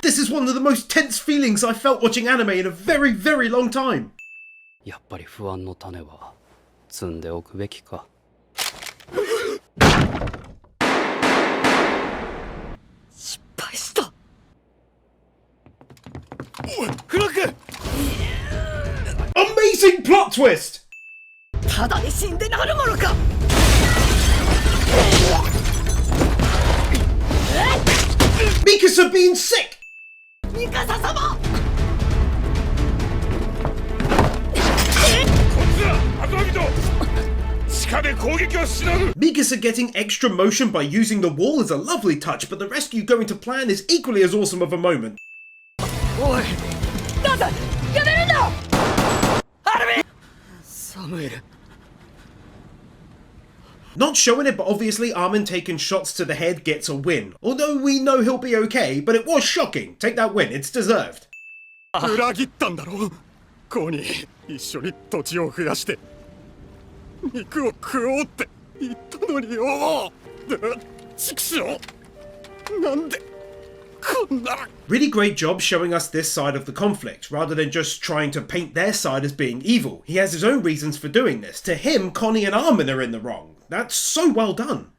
This is one of the most tense feelings I felt watching anime in a very, very long time. やっぱり不安の種は積んでおくべきか。失敗した。フロック！ Amazing plot twist! ただで死んでなるものか。Mikasa being sick! ミカサ様！ Mikasa getting extra motion by using the wall is a lovely touch, but the rescue going to plan is equally as awesome of a moment. おい、なんだ、やめるんだ。アルミ！サムエル。 Not showing it, but obviously Armin taking shots to the head gets a win. Although we know he'll be okay, but it was shocking. Take that win, it's deserved. 裏切ったんだろ。コニー、一緒に土地を増やして肉を食おうって言ったのによ。畜生、なんでこんな。 Really great job showing us this side of the conflict, rather than just trying to paint their side as being evil. He has his own reasons for doing this. To him, Connie and Armin are in the wrong. That's so well done.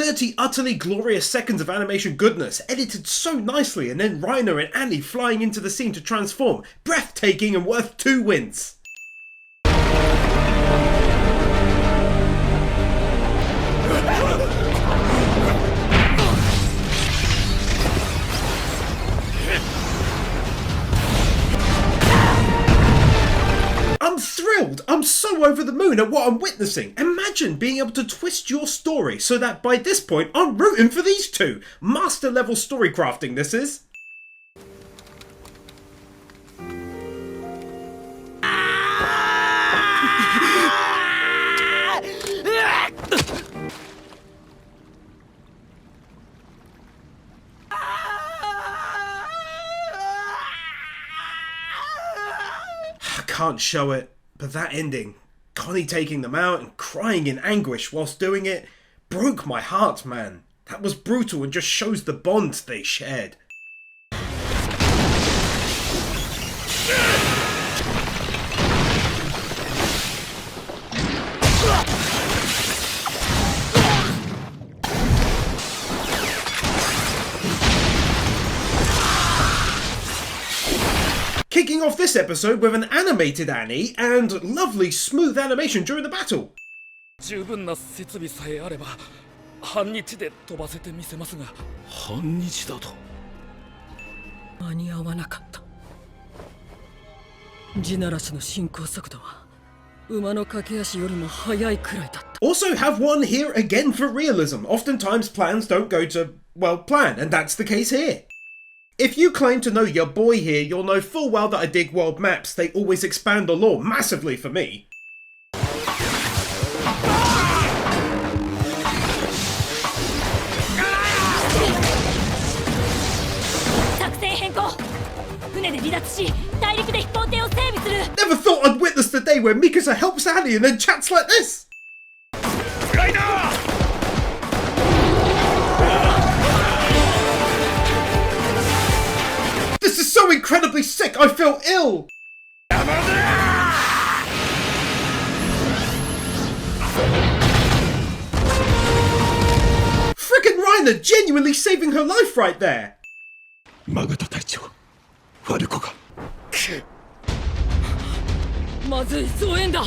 30 utterly glorious seconds of animation goodness, edited so nicely, and then Reiner and Annie flying into the scene to transform. Breathtaking and worth 2 wins. I'm thrilled! I'm so over the moon at what I'm witnessing. Imagine being able to twist your story so that by this point I'm rooting for these two. Master level story crafting this is. I can't show it, but that ending, Connie taking them out and crying in anguish whilst doing it, broke my heart, man. That was brutal and just shows the bond they shared. Kicking off this episode with an animated Annie and lovely smooth animation during the battle. 十分な設備さえあれば半日で飛ばせてみせますが半日だと間に合わなかった。地ならしの進行速度は馬の駆け足よりも速いくらいだった。 Also have one here again for realism. Oftentimes plans don't go to, well, plan, and that's the case here. If you claim to know your boy here, you'll know full well that I dig world maps. They always expand the lore massively for me. 作戦変更。船で離脱し、大陸で飛行艇を整備する。 Never thought I'd witness the day where Mikasa helps Annie and then chats like this. This is so incredibly sick, I feel ill! Frickin' Reiner genuinely saving her life right there! マグタ隊長ファルコがまずい、増援だ。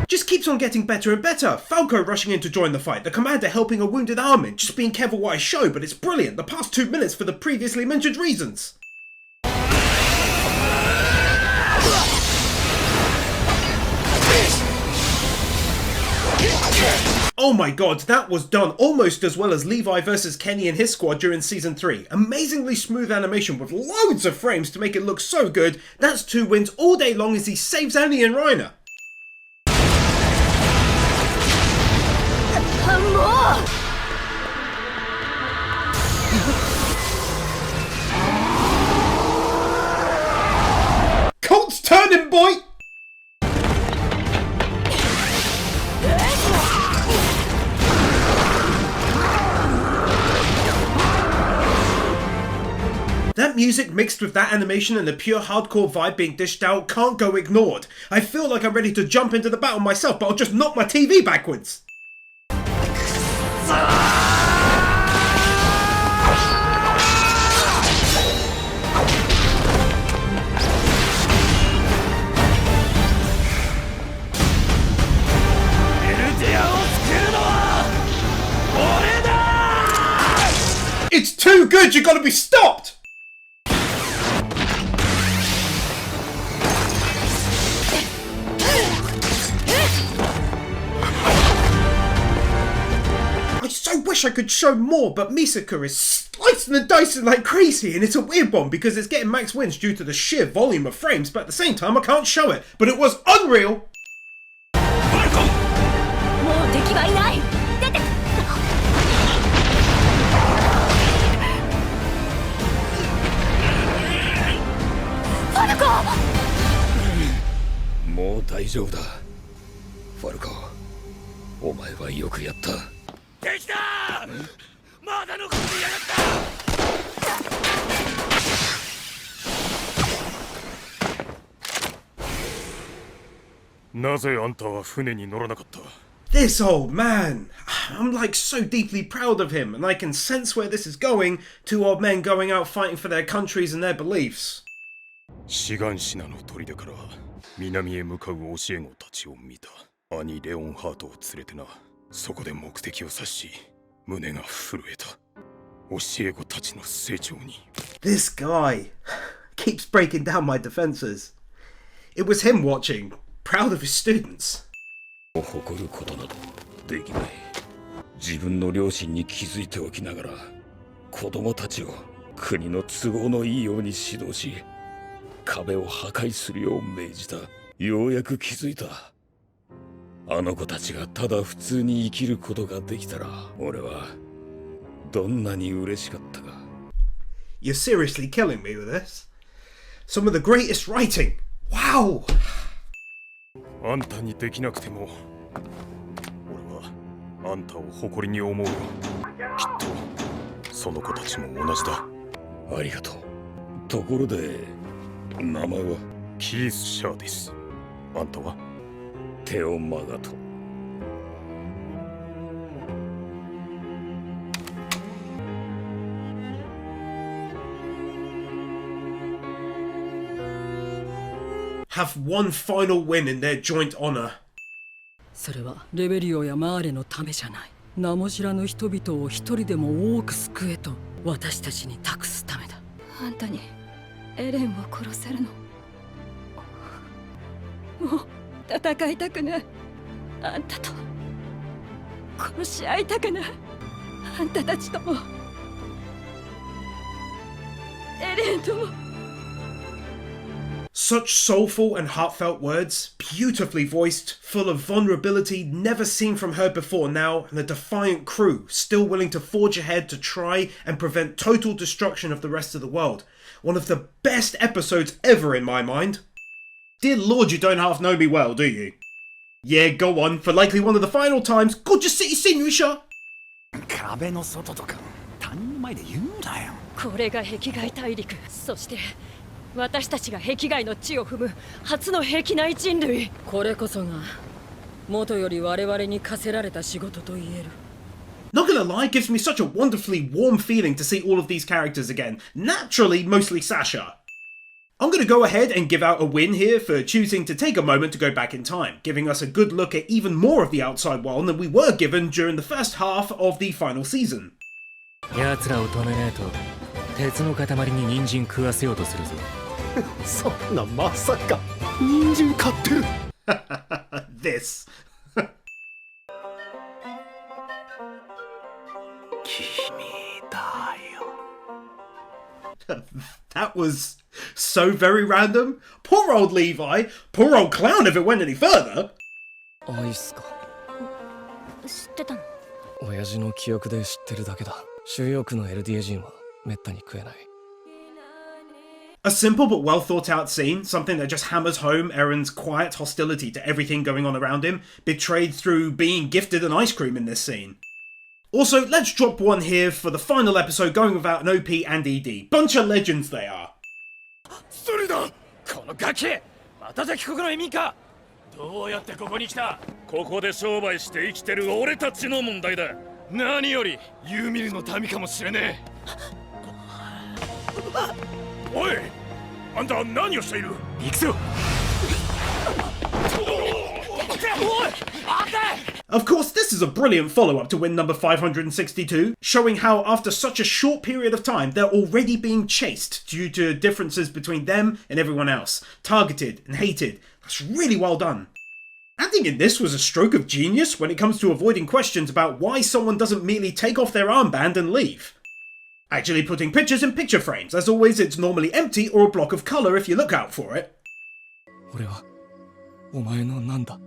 Just keeps on getting better and better. Falco rushing in to join the fight, the commander helping a wounded Armin, just being careful what I show, but it's brilliant. The past 2 minutes for the previously mentioned reasons. Oh my god, that was done almost as well as Levi versus Kenny and his squad during Season 3. Amazingly smooth animation with loads of frames to make it look so good. That's 2 wins all day long as he saves Annie and Reiner. Colt's turning, boy! That music mixed with that animation and the pure hardcore vibe being dished out can't go ignored. I feel like I'm ready to jump into the battle myself, but I'll just knock my TV backwards. It's too good, you gotta be stopped! I so wish I could show more, but Misaka is slicing and dicing like crazy, and it's a weird one because it's getting max wins due to the sheer volume of frames, but at the same time I can't show it. But it was unreal! もう敵はいない。出て。ファルコ。もう大丈夫だファルコお前はよくやったできたまだ残ってやがったなぜあんたは船に乗らなかった？ This old man! I'm like so deeply proud of him, and I can sense where this is going. Two old men going out fighting for their countries and their beliefs. シガンシナの砦から南へ向かう教え子たちを見た。兄レオンハートを連れてな。そこで目的を察し、胸が震えた。教え子たちの成長に。This guy keeps breaking down my defenses. It was him watching, proud of his students. 誇ることなどできない。自分の両親に気づいておきながら子供たちを国の都合のいいように指導し、壁を破壊するよう命じた。ようやく気づいた。あの子たちがただ普通に生きることができたら、俺はどんなに嬉しかったか。 You're seriously killing me with this. Some of the greatest writing. Wow! あんたにできなくても俺はあんたを誇りに思うよ。きっとその子たちも同じだ。ありがとう。ところで名前は？キース・シャーです。あんたは？テオ・マガト。Have one final win in their joint honor. それはレベリオやマーレのためじゃない。名も知らぬ人々を一人でも多く救えと私たちに託すためだ。あんたにエレンを殺せるの？もう戦いたくない。あんたと殺し合いたくない。あんたたちともエレンとも。Such soulful and heartfelt words, beautifully voiced, full of vulnerability never seen from her before now, and a defiant crew still willing to forge ahead to try and prevent total destruction of the rest of the world. One of the best episodes ever in my mind. Dear Lord, you don't half know me well, do you? Yeah, go on, for likely one of the final times. Gorgeous city scenery shot! 壁の外とか他人の前で言うなよ。これが壁外大陸、そして私たちが壁外の地を踏む初の壁内人類。これこそが元より我々に課せられた仕事と言える。 Not gonna lie, gives me such a wonderfully warm feeling to see all of these characters again. Naturally, mostly Sasha. I'm gonna go ahead and give out a win here for choosing to take a moment to go back in time, giving us a good look at even more of the outside world than we were given during the first half of the final season. 奴らを止めねえと鉄の塊に人参食わせようとするぞ。そんなまさか人参買ってる？ This. That was so very random. Poor old Levi. Poor old clown if it went any further. アイスか。知ってたの？親父の記憶で知ってるだけだ。主翼のエルディエ人はめったに食えない。A simple but well thought out scene, something that just hammers home Eren's quiet hostility to everything going on around him, betrayed through being gifted an ice cream in this scene. Also, let's drop one here for the final episode going without an OP and ED. Bunch of legends they are. それだ。このガキ、また敵国の移民か。どうやってここに来た？ここで商売して生きてる俺たちの問題だ。何よりユーミルの民かもしれねえ。おい、あんた何をしている？行くぞ。Of course, this is a brilliant follow-up to win number 562, showing how after such a short period of time, they're already being chased due to differences between them and everyone else, targeted and hated. That's really well done. Acting in this was a stroke of genius when it comes to avoiding questions about why someone doesn't merely take off their armband and leave. Actually putting pictures in picture frames. As always, it's normally empty or a block of colour if you look out for it. 俺はお前のなんだ。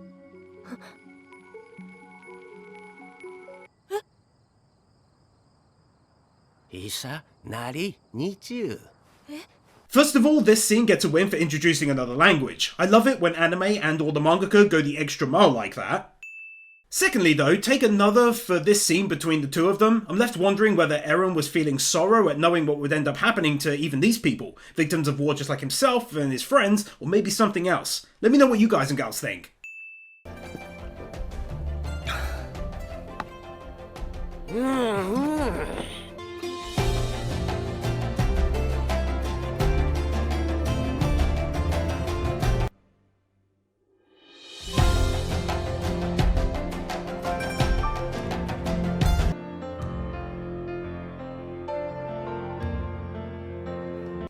First of all, this scene gets a win for introducing another language. I love it when anime and or the mangaka go the extra mile like that. Secondly though, take another for this scene between the two of them. I'm left wondering whether Eren was feeling sorrow at knowing what would end up happening to even these people, victims of war just like himself and his friends, or maybe something else. Let me know what you guys and gals think.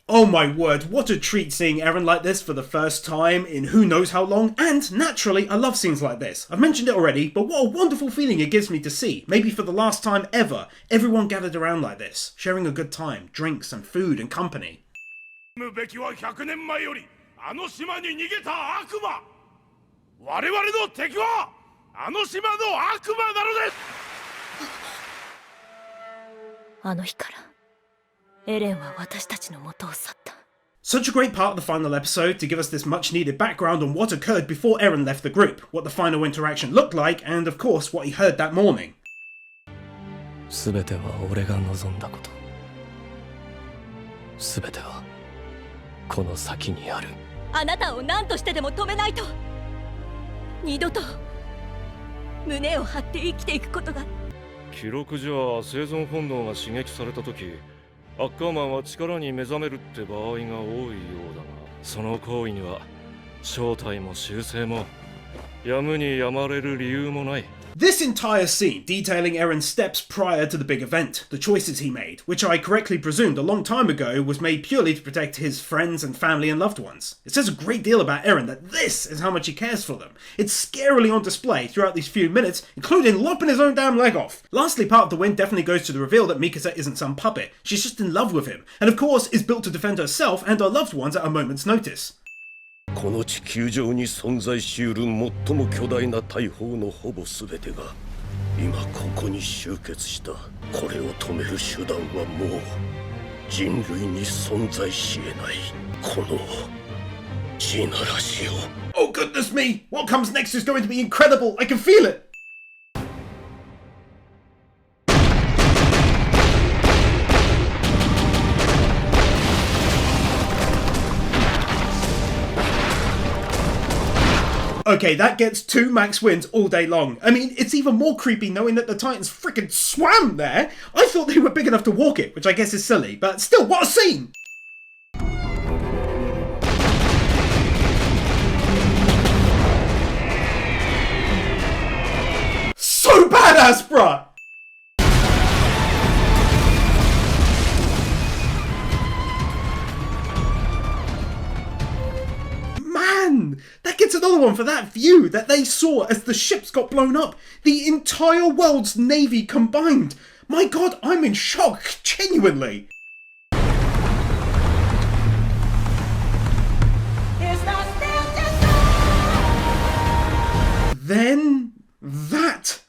Oh my word, what a treat seeing Eren like this for the first time in who knows how long, and naturally I love scenes like this. I've mentioned it already, but what a wonderful feeling it gives me to see, maybe for the last time ever, everyone gathered around like this, sharing a good time, drinks and food and company. むべきは100年前よりあの島に逃げた悪魔。我々の敵はあの島の悪魔なのです。あの日からエレンは私たちの元を去った。 Such a great part of the final episode to give us this much needed background on what occurred before Eren left the group, what the final interaction looked like, and of course what he heard that morning. すべては俺が望んだこと。すべてはこの先にある。あなたを何としてでも止めないと。二度と胸を張って生きていくことが。記録じゃ生存本能が刺激された時、アッカーマンは力に目覚めるって場合が多いようだが、その行為には正体も習性もやむにやまれる理由もない。 This entire scene detailing Eren's steps prior to the big event, the choices he made, which I correctly presumed a long time ago was made purely to protect his friends and family and loved ones. It says a great deal about Eren that this is how much he cares for them. It's scarily on display throughout these few minutes, including lopping his own damn leg off. Lastly, part of the win definitely goes to the reveal that Mikasa isn't some puppet. She's just in love with him, and of course is built to defend herself and her loved ones at a moment's notice. この地球上に存在しうる最も巨大な大砲のほぼ全てが今ここに集結した。これを止める手段はもう人類に存在し得ない。この地ならしを。 Oh goodness me! What comes next is going to be incredible! I can feel it! Okay, that gets 2 max wins all day long. I mean, it's even more creepy knowing that the Titans frickin' swam there. I thought they were big enough to walk it, which I guess is silly, but still, what a scene! So badass, bruh! Man, that gets another one for that view that they saw as the ships got blown up. The entire world's navy combined. My god, I'm in shock, genuinely. Then that.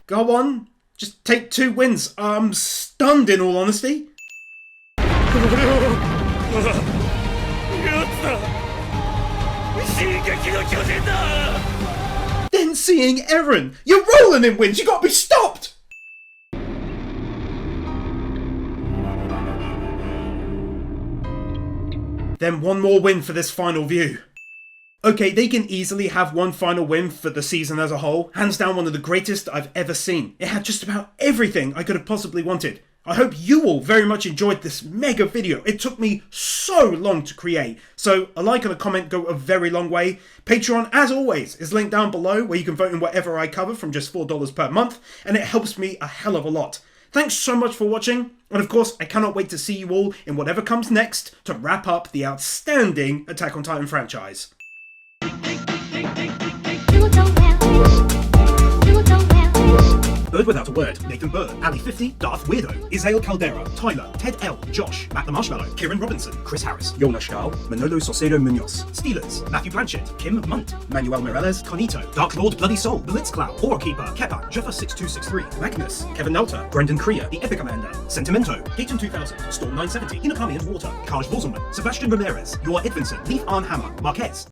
Go on, just take 2 wins. I'm stunned in all honesty. Then seeing Eren, you're rolling in wins, you gotta be stopped! Then one more win for this final view. Okay, they can easily have one final win for the season as a whole. Hands down one of the greatest I've ever seen. It had just about everything I could have possibly wanted. I hope you all very much enjoyed this mega video. It took me so long to create. So a like and a comment go a very long way. Patreon, as always, is linked down below where you can vote in whatever I cover from just $4 per month. And it helps me a hell of a lot. Thanks so much for watching. And of course, I cannot wait to see you all in whatever comes next to wrap up the outstanding Attack on Titan franchise. Bird Without a Word, Nathan Bird, Ali 50, Darth Weirdo, Isael Caldera, Tyler, Ted L, Josh, Matt the Marshmallow, Kieran Robinson, Chris Harris, Yona Schal, Manolo Saucedo Munoz, Steelers, Matthew Blanchett, Kim Munt, Manuel Mireles, Carnito, Dark Lord Bloody Soul, Blitzcloud, Horror Keeper, Keppa, Jeffa6263, Magnus, Kevin Nelter, Brendan Krier, The Epic Amanda, Sentimento, Gaten 2000, Storm 970, Hinakami and Water, Kaj Borzelman, Sebastian Ramirez, Yor Edvinson, Leaf Arnhammer, Marquez,